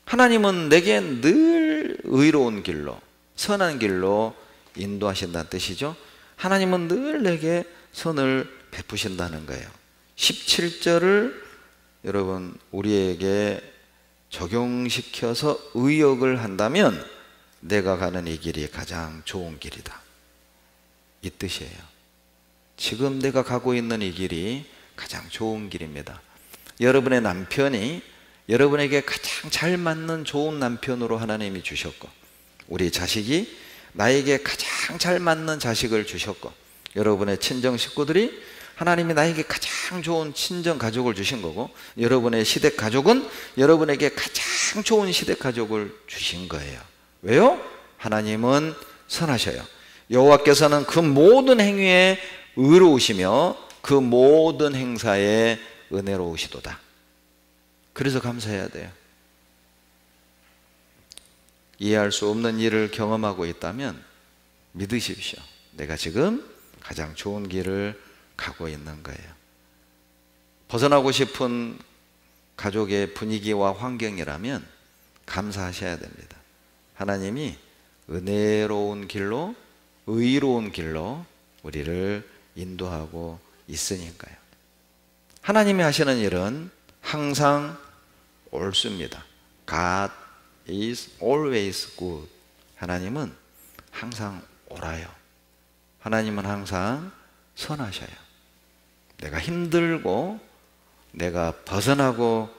하나님은 내게 늘 의로운 길로, 선한 길로 인도하신다는 뜻이죠. 하나님은 늘 내게 선을 베푸신다는 거예요. 17절을 여러분 우리에게 적용시켜서 의역을 한다면 내가 가는 이 길이 가장 좋은 길이다, 이 뜻이에요. 지금 내가 가고 있는 이 길이 가장 좋은 길입니다. 여러분의 남편이 여러분에게 가장 잘 맞는 좋은 남편으로 하나님이 주셨고, 우리 자식이 나에게 가장 잘 맞는 자식을 주셨고, 여러분의 친정 식구들이 하나님이 나에게 가장 좋은 친정 가족을 주신 거고, 여러분의 시댁 가족은 여러분에게 가장 좋은 시댁 가족을 주신 거예요. 왜요? 하나님은 선하셔요. 여호와께서는 그 모든 행위에 의로우시며 그 모든 행사에 은혜로우시도다. 그래서 감사해야 돼요. 이해할 수 없는 일을 경험하고 있다면 믿으십시오. 내가 지금 가장 좋은 길을 가고 있는 거예요. 벗어나고 싶은 가족의 분위기와 환경이라면 감사하셔야 됩니다. 하나님이 은혜로운 길로, 의로운 길로 우리를 인도하고 있으니까요. 하나님이 하시는 일은 항상 옳습니다. God is always good. 하나님은 항상 옳아요. 하나님은 항상 선하셔요. 내가 힘들고 내가 벗어나고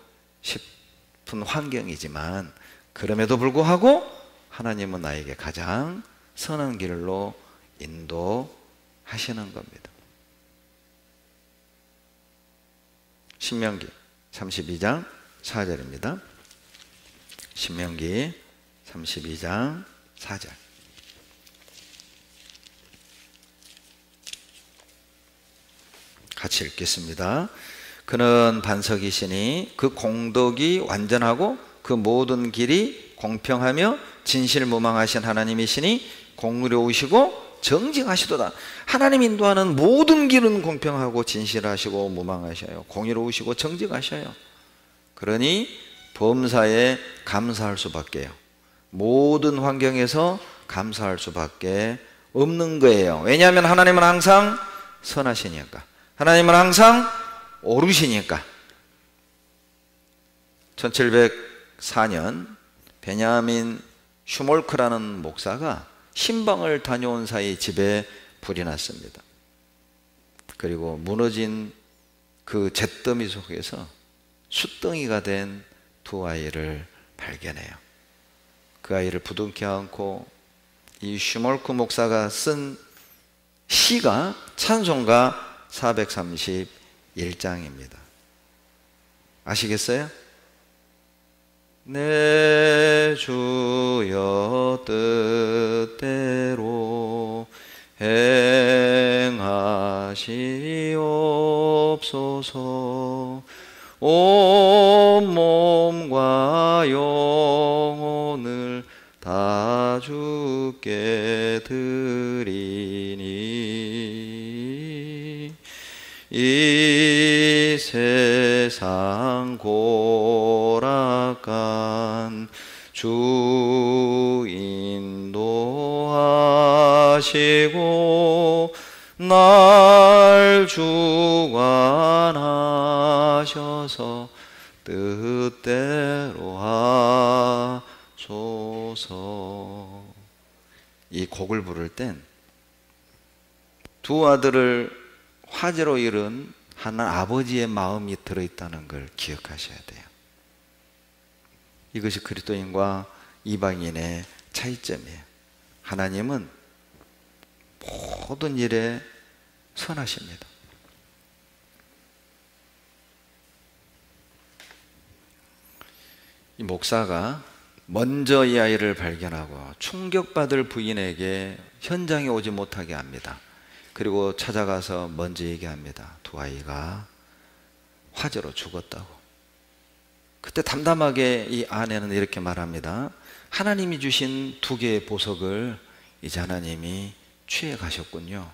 싶은 환경이지만 그럼에도 불구하고 하나님은 나에게 가장 선한 길로 인도하시는 겁니다. 신명기 32장 4절입니다. 신명기 32장 4절. 같이 읽겠습니다. 그는 반석이시니 그 공덕이 완전하고 그 모든 길이 공평하며 진실무망하신 하나님이시니 공의로우시고 정직하시도다. 하나님 인도하는 모든 길은 공평하고 진실하시고 무망하셔요. 공의로우시고 정직하셔요. 그러니 범사에 감사할 수밖에요. 모든 환경에서 감사할 수밖에 없는 거예요. 왜냐하면 하나님은 항상 선하시니까, 하나님은 항상 옳으시니까. 1704년 베냐민 슈몰크라는 목사가 신방을 다녀온 사이 집에 불이 났습니다. 그리고 무너진 그 잿더미 속에서 숫덩이가 된 두 아이를 발견해요. 그 아이를 부둥켜 안고 이 슈몰크 목사가 쓴 시가 찬송가 431장입니다. 아시겠어요? 내 주여 뜻대로 행하시옵소서. 온몸과 영혼을 다 주께 드리니 이 세상 고락간 주 인도하시고 날 주관하셔서 뜻대로 하소서. 이 곡을 부를 땐 두 아들을 화재로 잃은 한 아버지의 마음이 들어있다는 걸 기억하셔야 돼요. 이것이 그리스도인과 이방인의 차이점이에요. 하나님은 모든 일에 선하십니다. 이 목사가 먼저 이 아이를 발견하고 충격받을 부인에게 현장에 오지 못하게 합니다. 그리고 찾아가서 먼저 얘기합니다. 두 아이가 화재로 죽었다고. 그때 담담하게 이 아내는 이렇게 말합니다. 하나님이 주신 두 개의 보석을 이제 하나님이 취해 가셨군요.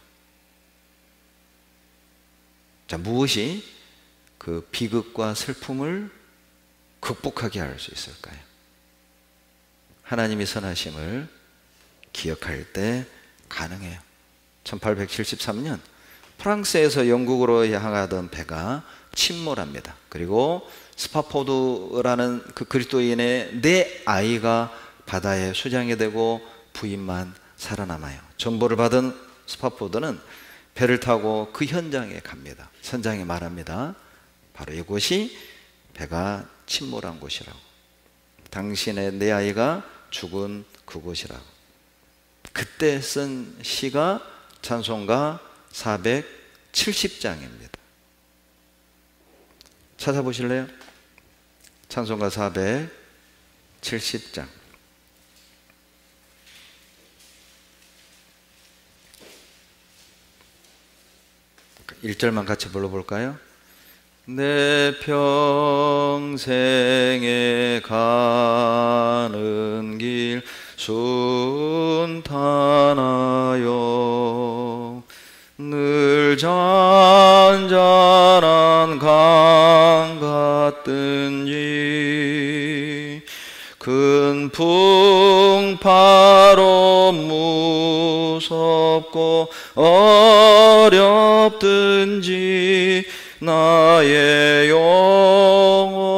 자, 무엇이 그 비극과 슬픔을 극복하게 할 수 있을까요? 하나님이 선하심을 기억할 때 가능해요. 1873년 프랑스에서 영국으로 향하던 배가 침몰합니다. 그리고 스파포드라는 그 그리스도인의 네 아이가 바다에 수장이 되고 부인만 살아남아요. 전보를 받은 스파포드는 배를 타고 그 현장에 갑니다. 선장이 말합니다. 바로 이곳이 배가 침몰한 곳이라고. 당신의 네 아이가 죽은 그곳이라고. 그때 쓴 시가 찬송가 470장입니다. 찾아보실래요? 찬송가 470장. 1절만 같이 불러볼까요? 내 평생에 가는 길 순탄하여 늘 잔잔한 강 같든지 큰 풍파로 무섭고 어렵든지 나의 영혼은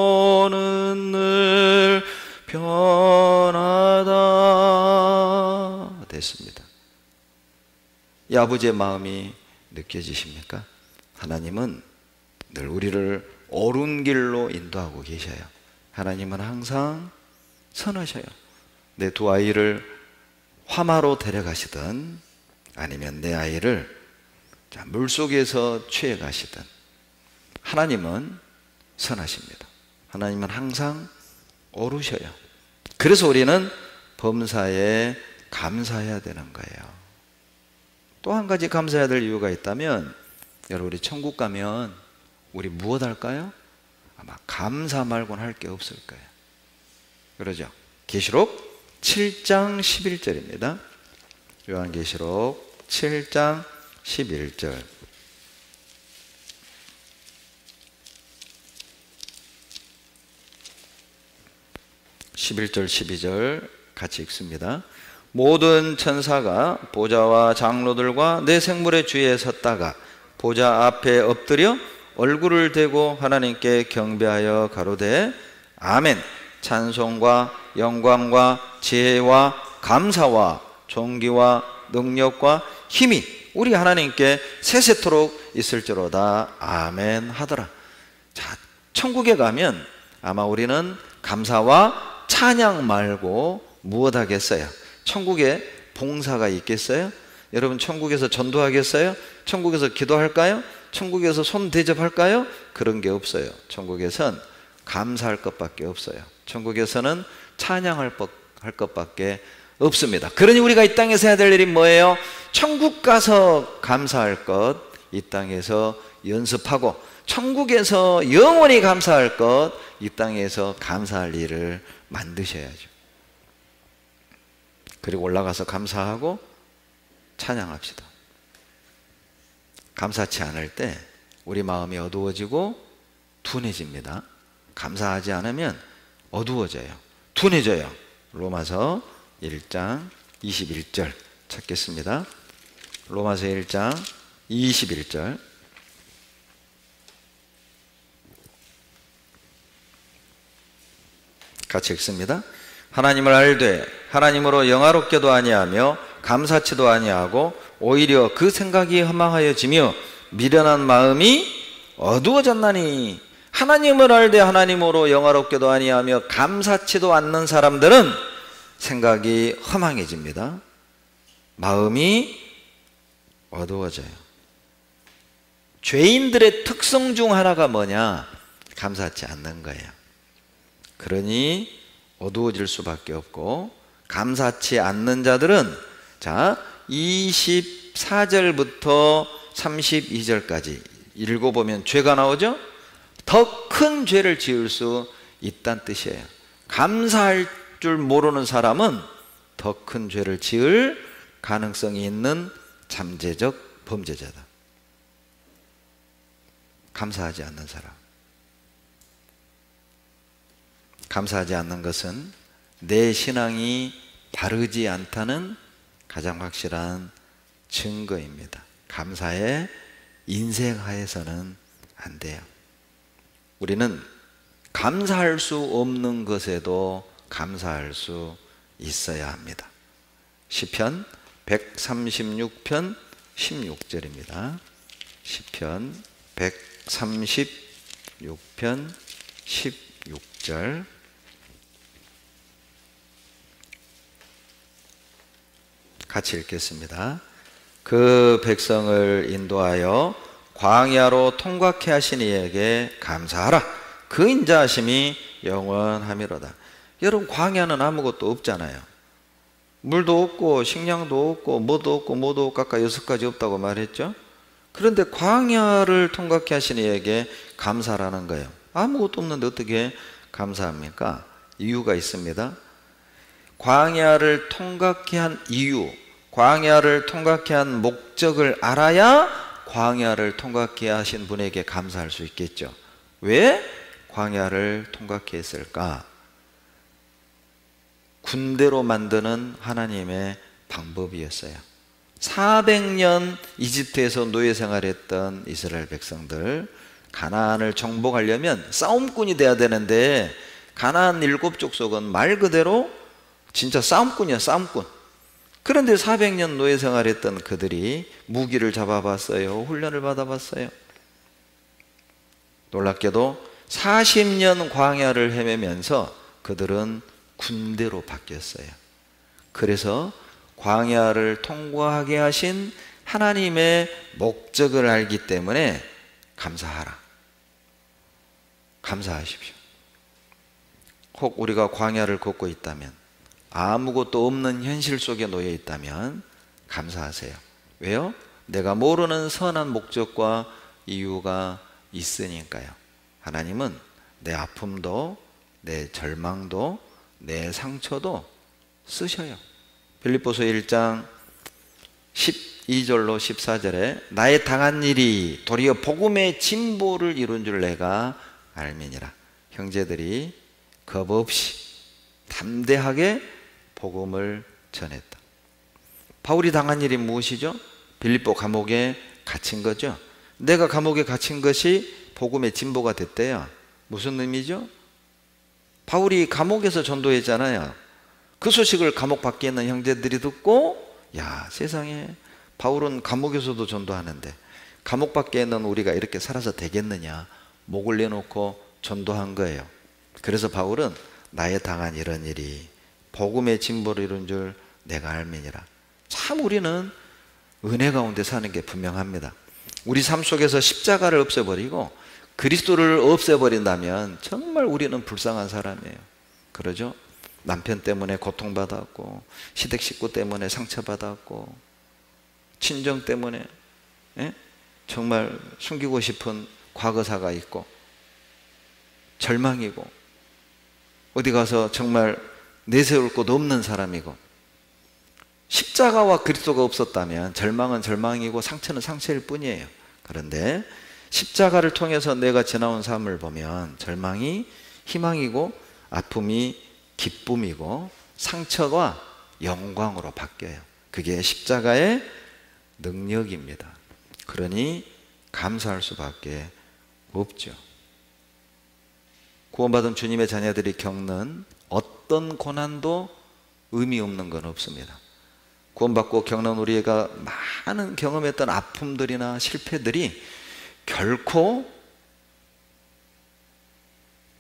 늘 편하다. 됐습니다. 이 아버지의 마음이 느껴지십니까? 하나님은 늘 우리를 옳은 길로 인도하고 계셔요. 하나님은 항상 선하셔요. 내 두 아이를 화마로 데려가시든 아니면 내 아이를 물속에서 취해 가시든 하나님은 선하십니다. 하나님은 항상 옳으셔요. 그래서 우리는 범사에 감사해야 되는 거예요. 또 한 가지 감사해야 될 이유가 있다면, 여러분, 우리 천국 가면 우리 무엇 할까요? 아마 감사 말고는 할 게 없을 거예요. 그러죠? 계시록 7장 11절입니다. 요한계시록 7장 11절. 11절 12절 같이 읽습니다. 모든 천사가 보좌와 장로들과 내 생물의 주위에 섰다가 보좌 앞에 엎드려 얼굴을 대고 하나님께 경배하여 가로되 아멘. 찬송과 영광과 지혜와 감사와 존귀와 능력과 힘이 우리 하나님께 세세토록 있을지로다. 아멘 하더라. 자, 천국에 가면 아마 우리는 감사와 찬양 말고 무엇 하겠어요? 천국에 봉사가 있겠어요? 여러분, 천국에서 전도하겠어요? 천국에서 기도할까요? 천국에서 손 대접할까요? 그런 게 없어요. 천국에선 감사할 것밖에 없어요. 천국에서는 찬양할 것밖에 없습니다. 그러니 우리가 이 땅에서 해야 될 일이 뭐예요? 천국 가서 감사할 것, 이 땅에서 연습하고, 천국에서 영원히 감사할 것, 이 땅에서 감사할 일을 만드셔야죠. 그리고 올라가서 감사하고 찬양합시다. 감사치 않을 때 우리 마음이 어두워지고 둔해집니다. 감사하지 않으면 어두워져요. 둔해져요. 로마서 1장 21절 찾겠습니다. 로마서 1장 21절. 같이 읽습니다. 하나님을 알되 하나님으로 영화롭게도 아니하며 감사치도 아니하고 오히려 그 생각이 허망하여지며 미련한 마음이 어두워졌나니, 하나님을 알되 하나님으로 영화롭게도 아니하며 감사치도 않는 사람들은 생각이 허망해집니다. 마음이 어두워져요. 죄인들의 특성 중 하나가 뭐냐? 감사치 않는 거예요. 그러니 어두워질 수밖에 없고, 감사치 않는 자들은, 자, 24절부터 32절까지 읽어보면 죄가 나오죠? 더 큰 죄를 지을 수 있다는 뜻이에요. 감사할 줄 모르는 사람은 더 큰 죄를 지을 가능성이 있는 잠재적 범죄자다. 감사하지 않는 사람. 감사하지 않는 것은 내 신앙이 바르지 않다는 가장 확실한 증거입니다. 감사에 인색하여서는 안 돼요. 우리는 감사할 수 없는 것에도 감사할 수 있어야 합니다. 시편 136편 16절입니다. 시편 136편 16절. 같이 읽겠습니다. 그 백성을 인도하여 광야로 통과케 하신 이에게 감사하라. 그 인자하심이 영원하미로다. 여러분, 광야는 아무것도 없잖아요. 물도 없고 식량도 없고 뭐도 없고 뭐도 없고 아까 6가지 없다고 말했죠. 그런데 광야를 통과케 하신 이에게 감사라는 거예요. 아무것도 없는데 어떻게 감사합니까? 이유가 있습니다. 광야를 통과케 한 이유, 광야를 통과케 한 목적을 알아야 광야를 통과케 하신 분에게 감사할 수 있겠죠. 왜 광야를 통과케 했을까? 군대로 만드는 하나님의 방법이었어요. 400년 이집트에서 노예 생활했던 이스라엘 백성들, 가나안을 정복하려면 싸움꾼이 돼야 되는데, 가나안 7족속은 말 그대로 진짜 싸움꾼이야, 싸움꾼. 그런데 400년 노예 생활했던 그들이 무기를 잡아봤어요. 훈련을 받아봤어요. 놀랍게도 40년 광야를 헤매면서 그들은 군대로 바뀌었어요. 그래서 광야를 통과하게 하신 하나님의 목적을 알기 때문에 감사하라. 감사하십시오. 혹 우리가 광야를 걷고 있다면, 아무것도 없는 현실 속에 놓여 있다면 감사하세요. 왜요? 내가 모르는 선한 목적과 이유가 있으니까요. 하나님은 내 아픔도, 내 절망도, 내 상처도 쓰셔요. 빌립보서 1장 12절로 14절에 나의 당한 일이 도리어 복음의 진보를 이룬 줄 내가 알미니라. 형제들이 겁없이 담대하게 복음을 전했다. 바울이 당한 일이 무엇이죠? 빌립보 감옥에 갇힌 거죠. 내가 감옥에 갇힌 것이 복음의 진보가 됐대요. 무슨 의미죠? 바울이 감옥에서 전도했잖아요. 그 소식을 감옥 밖에 있는 형제들이 듣고, 야, 세상에 바울은 감옥에서도 전도하는데 감옥 밖에 있는 우리가 이렇게 살아서 되겠느냐, 목을 내놓고 전도한 거예요. 그래서 바울은 나의 당한 이런 일이 복음의 진보를 이룬 줄 내가 알미니라. 참 우리는 은혜 가운데 사는 게 분명합니다. 우리 삶 속에서 십자가를 없애버리고 그리스도를 없애버린다면 정말 우리는 불쌍한 사람이에요. 그러죠? 남편 때문에 고통받았고, 시댁 식구 때문에 상처받았고, 친정 때문에 정말 숨기고 싶은 과거사가 있고, 절망이고, 어디 가서 정말 내세울 곳 없는 사람이고, 십자가와 그리스도가 없었다면 절망은 절망이고 상처는 상처일 뿐이에요. 그런데 십자가를 통해서 내가 지나온 삶을 보면 절망이 희망이고, 아픔이 기쁨이고, 상처가 영광으로 바뀌어요. 그게 십자가의 능력입니다. 그러니 감사할 수밖에 없죠. 구원받은 주님의 자녀들이 겪는 어떤 고난도 의미 없는 건 없습니다. 구원받고 겪는 우리가 많은 경험했던 아픔들이나 실패들이 결코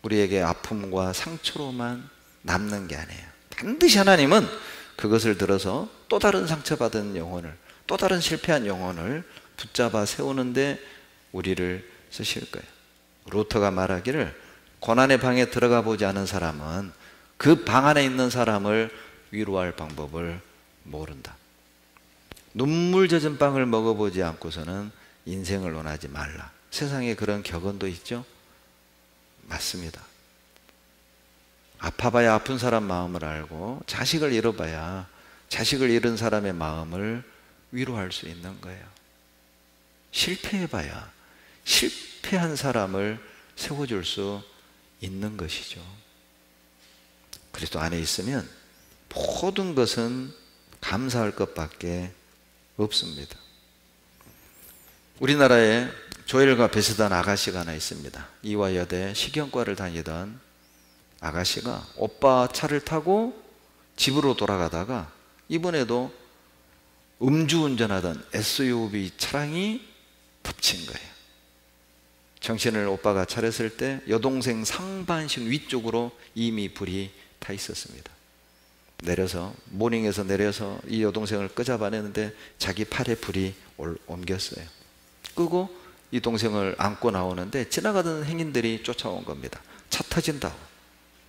우리에게 아픔과 상처로만 남는 게 아니에요. 반드시 하나님은 그것을 들어서 또 다른 상처받은 영혼을, 또 다른 실패한 영혼을 붙잡아 세우는데 우리를 쓰실 거예요. 루터가 말하기를, 고난의 방에 들어가 보지 않은 사람은 그 방 안에 있는 사람을 위로할 방법을 모른다. 눈물 젖은 빵을 먹어보지 않고서는 인생을 논하지 말라. 세상에 그런 격언도 있죠? 맞습니다. 아파봐야 아픈 사람 마음을 알고, 자식을 잃어봐야 자식을 잃은 사람의 마음을 위로할 수 있는 거예요. 실패해봐야 실패한 사람을 세워줄 수 있는 것이죠. 그리스도 안에 있으면 모든 것은 감사할 것밖에 없습니다. 우리나라에 조엘과 비슷한 아가씨가 하나 있습니다. 이화여대 식용과를 다니던 아가씨가 오빠 차를 타고 집으로 돌아가다가 이번에도 음주운전하던 SUV 차량이 덮친 거예요. 정신을 오빠가 차렸을 때 여동생 상반신 위쪽으로 이미 불이 타 있었습니다. 내려서, 모닝에서 내려서 이 여동생을 끄잡아내는데 자기 팔에 불이 옮겼어요. 끄고 이 동생을 안고 나오는데 지나가던 행인들이 쫓아온 겁니다. 차 터진다고,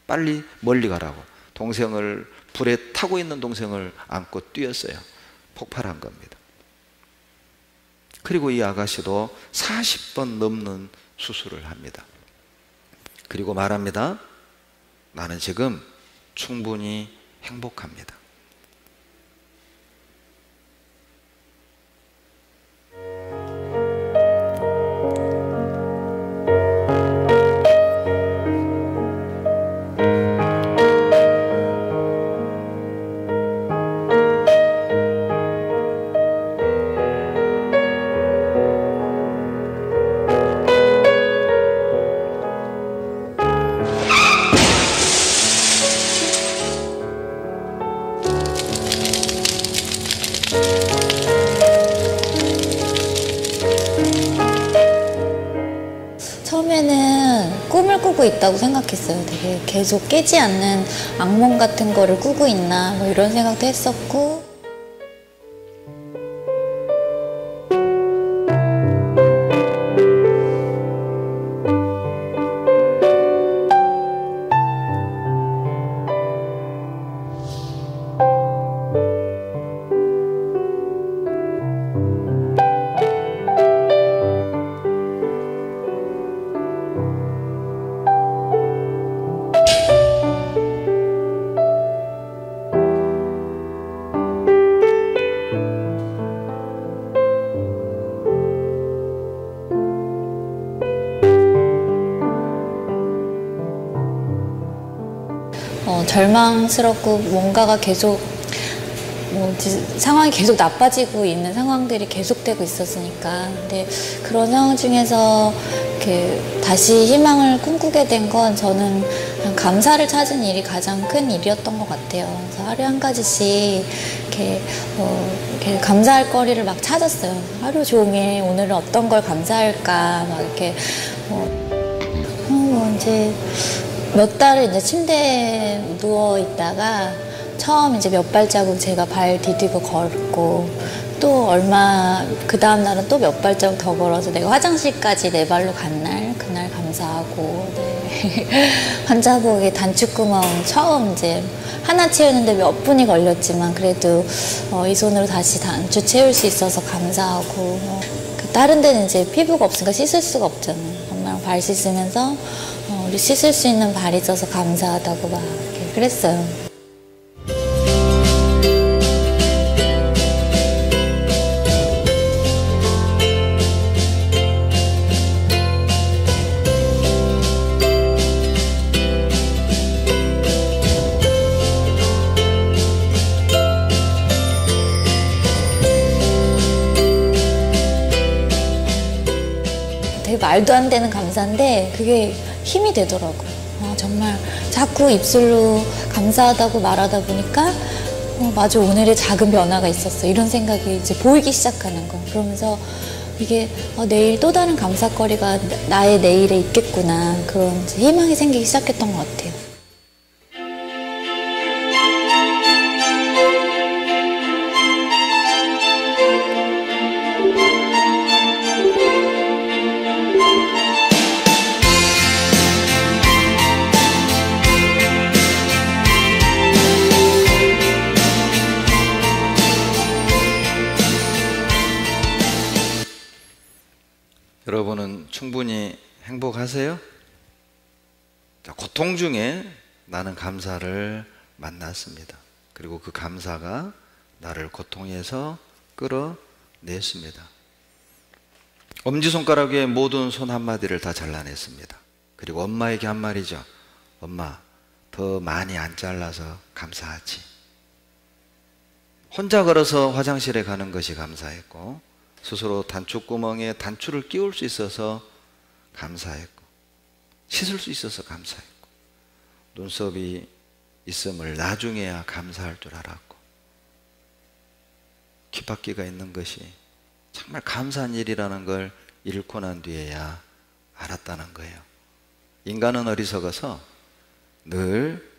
빨리 멀리 가라고. 동생을, 불에 타고 있는 동생을 안고 뛰었어요. 폭발한 겁니다. 그리고 이 아가씨도 40번 넘는 수술을 합니다. 그리고 말합니다. 나는 지금 충분히 행복합니다. 처음에는 꿈을 꾸고 있다고 생각했어요. 되게 계속 깨지 않는 악몽 같은 거를 꾸고 있나 뭐 이런 생각도 했었고, 절망스럽고 뭔가가 계속 상황이 계속 나빠지고 있는 상황들이 계속되고 있었으니까. 근데 그런 상황 중에서 이렇게 다시 희망을 꿈꾸게 된 건 저는 그냥 감사를 찾은 일이 가장 큰 일이었던 것 같아요. 그래서 하루에 한 가지씩 이렇게 감사할 거리를 막 찾았어요. 하루 종일 오늘은 어떤 걸 감사할까 막 이렇게 이제 몇 달을 이제 침대에 누워 있다가 처음 이제 몇 발자국 제가 발 디디고 걸었고, 또 그 다음 날은 또 몇 발자국 더 걸어서 내가 화장실까지 내 발로 간 날, 그날 감사하고, 네. 환자복에 단추구멍 처음 이제 하나 채우는데 몇 분이 걸렸지만 그래도 이 손으로 다시 단추 채울 수 있어서 감사하고, 다른 데는 이제 피부가 없으니까 씻을 수가 없잖아요. 엄마랑 발 씻으면서 우리 씻을 수 있는 발이 있어서 감사하다고 막 이렇게 그랬어요. 말도 안 되는 감사인데 그게 힘이 되더라고요. 정말 자꾸 입술로 감사하다고 말하다 보니까 맞아, 오늘의 작은 변화가 있었어, 이런 생각이 이제 보이기 시작하는 거예요. 그러면서 이게 내일 또 다른 감사거리가 나의 내일에 있겠구나, 그런 희망이 생기기 시작했던 것 같아요. 여러분은 충분히 행복하세요? 자, 고통 중에 나는 감사를 만났습니다. 그리고 그 감사가 나를 고통에서 끌어냈습니다. 엄지손가락 위에 모든 손 한마디를 다 잘라냈습니다. 그리고 엄마에게 한 말이죠. 엄마, 더 많이 안 잘라서 감사하지. 혼자 걸어서 화장실에 가는 것이 감사했고, 스스로 단추구멍에 단추를 끼울 수 있어서 감사했고, 씻을 수 있어서 감사했고, 눈썹이 있음을 나중에야 감사할 줄 알았고, 귓바퀴가 있는 것이 정말 감사한 일이라는 걸 잃고 난 뒤에야 알았다는 거예요. 인간은 어리석어서 늘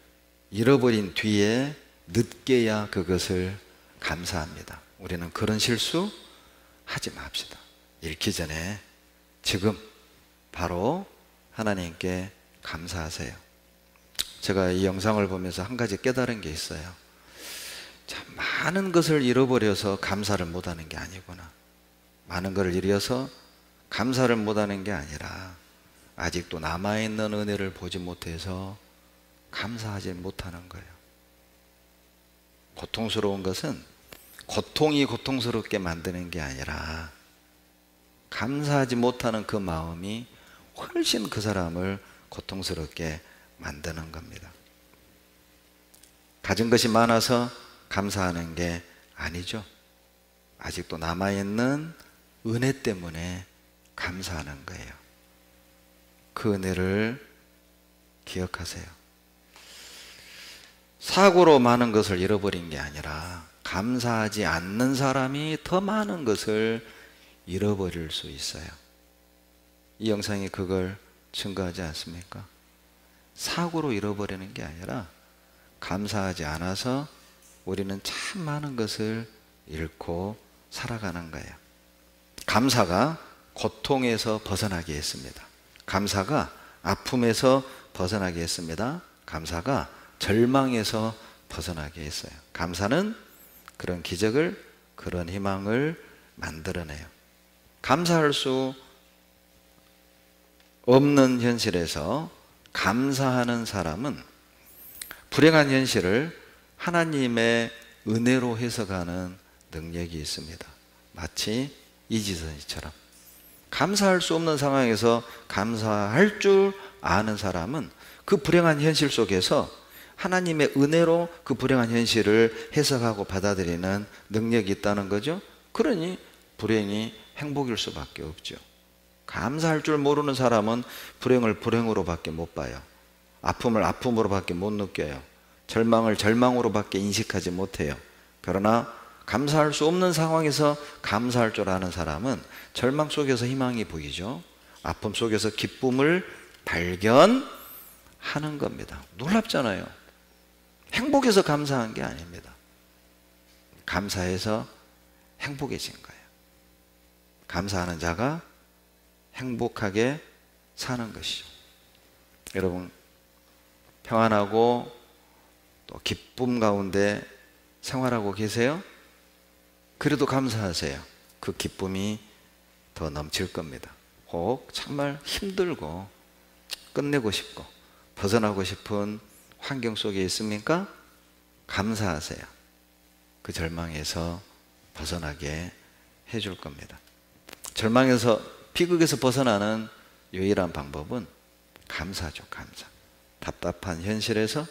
잃어버린 뒤에 늦게야 그것을 감사합니다. 우리는 그런 실수 하지 맙시다. 잃기 전에 지금 바로 하나님께 감사하세요. 제가 이 영상을 보면서 한 가지 깨달은 게 있어요. 참 많은 것을 잃어버려서 감사를 못하는 게 아니구나. 많은 것을 잃어서 감사를 못하는 게 아니라 아직도 남아있는 은혜를 보지 못해서 감사하지 못하는 거예요. 고통스러운 것은 고통이 고통스럽게 만드는 게 아니라 감사하지 못하는 그 마음이 훨씬 그 사람을 고통스럽게 만드는 겁니다. 가진 것이 많아서 감사하는 게 아니죠. 아직도 남아있는 은혜 때문에 감사하는 거예요. 그 은혜를 기억하세요. 사고로 많은 것을 잃어버린 게 아니라 감사하지 않는 사람이 더 많은 것을 잃어버릴 수 있어요. 이 영상이 그걸 증거하지 않습니까? 사고로 잃어버리는 게 아니라 감사하지 않아서 우리는 참 많은 것을 잃고 살아가는 거예요. 감사가 고통에서 벗어나게 했습니다. 감사가 아픔에서 벗어나게 했습니다. 감사가 절망에서 벗어나게 했어요. 감사는 그런 기적을, 그런 희망을 만들어내요. 감사할 수 없는 현실에서 감사하는 사람은 불행한 현실을 하나님의 은혜로 해석하는 능력이 있습니다. 마치 이지선 씨처럼 감사할 수 없는 상황에서 감사할 줄 아는 사람은 그 불행한 현실 속에서 하나님의 은혜로 그 불행한 현실을 해석하고 받아들이는 능력이 있다는 거죠. 그러니 불행이 행복일 수밖에 없죠. 감사할 줄 모르는 사람은 불행을 불행으로밖에 못 봐요. 아픔을 아픔으로밖에 못 느껴요. 절망을 절망으로밖에 인식하지 못해요. 그러나 감사할 수 없는 상황에서 감사할 줄 아는 사람은 절망 속에서 희망이 보이죠. 아픔 속에서 기쁨을 발견하는 겁니다. 놀랍잖아요. 행복해서 감사한 게 아닙니다. 감사해서 행복해진 거예요. 감사하는 자가 행복하게 사는 것이죠. 여러분, 평안하고 또 기쁨 가운데 생활하고 계세요? 그래도 감사하세요. 그 기쁨이 더 넘칠 겁니다. 혹 정말 힘들고 끝내고 싶고 벗어나고 싶은 환경 속에 있습니까? 감사하세요. 그 절망에서 벗어나게 해줄 겁니다. 절망에서, 비극에서 벗어나는 유일한 방법은 감사죠. 감사. 답답한 현실에서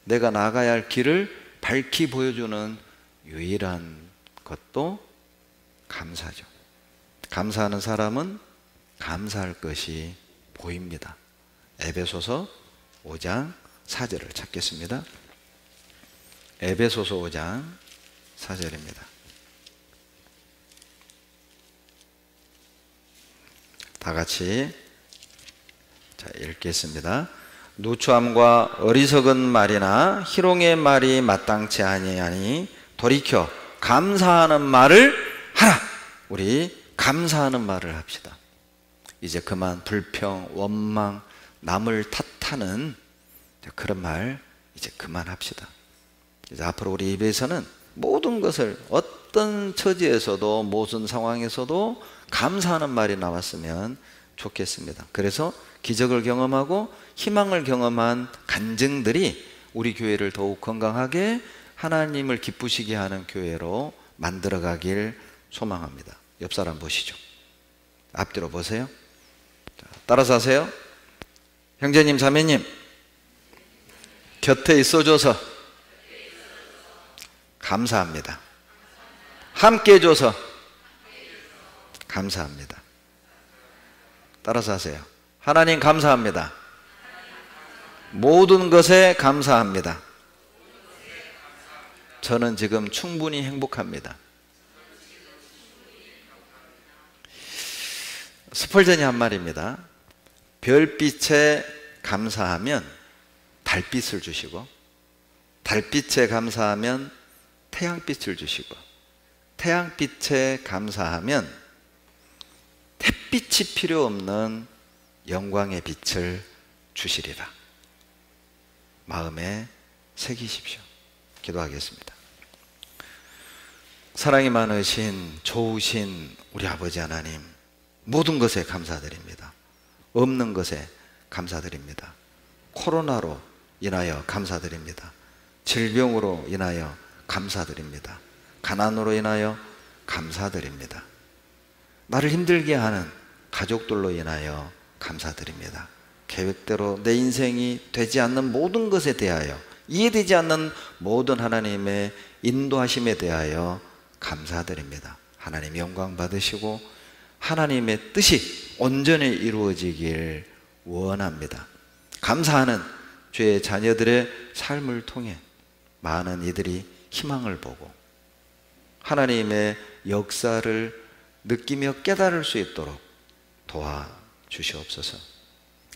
내가 나가야 할 길을 밝히 보여주는 유일한 것도 감사죠. 감사하는 사람은 감사할 것이 보입니다. 에베소서 5장 4절을 찾겠습니다. 에베소서 5장 4절입니다. 다 같이 읽겠습니다. 누추함과 어리석은 말이나 희롱의 말이 마땅치 아니하니 돌이켜 감사하는 말을 하라. 우리 감사하는 말을 합시다. 이제 그만 불평, 원망, 남을 탓하는 그런 말 이제 그만합시다. 이제 앞으로 우리 입에서는 모든 것을 어떤 처지에서도 모든 상황에서도 감사하는 말이 나왔으면 좋겠습니다. 그래서 기적을 경험하고 희망을 경험한 간증들이 우리 교회를 더욱 건강하게 하나님을 기쁘시게 하는 교회로 만들어가길 소망합니다. 옆 사람 보시죠. 앞뒤로 보세요. 자, 따라서 하세요. 형제님, 자매님, 곁에 있어줘서 감사합니다. 함께 해줘서 감사합니다. 따라서 하세요. 하나님 감사합니다. 모든 것에 감사합니다. 저는 지금 충분히 행복합니다. 스펄전이 한 말입니다. 별빛에 감사하면 달빛을 주시고, 달빛에 감사하면 태양빛을 주시고, 태양빛에 감사하면 햇빛이 필요 없는 영광의 빛을 주시리라. 마음에 새기십시오. 기도하겠습니다. 사랑이 많으신 좋으신 우리 아버지 하나님, 모든 것에 감사드립니다. 없는 것에 감사드립니다. 코로나로 인하여 감사드립니다. 질병으로 인하여 감사드립니다. 가난으로 인하여 감사드립니다. 나를 힘들게 하는 가족들로 인하여 감사드립니다. 계획대로 내 인생이 되지 않는 모든 것에 대하여, 이해되지 않는 모든 하나님의 인도하심에 대하여 감사드립니다. 하나님 영광 받으시고 하나님의 뜻이 온전히 이루어지길 원합니다. 감사하는 주의 자녀들의 삶을 통해 많은 이들이 희망을 보고 하나님의 역사를 느끼며 깨달을 수 있도록 도와주시옵소서.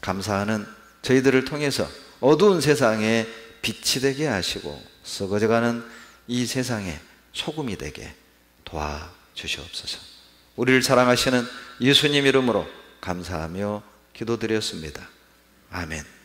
감사하는 저희들을 통해서 어두운 세상에 빛이 되게 하시고 썩어져가는 이 세상에 소금이 되게 도와주시옵소서. 우리를 사랑하시는 예수님 이름으로 감사하며 기도드렸습니다. 아멘.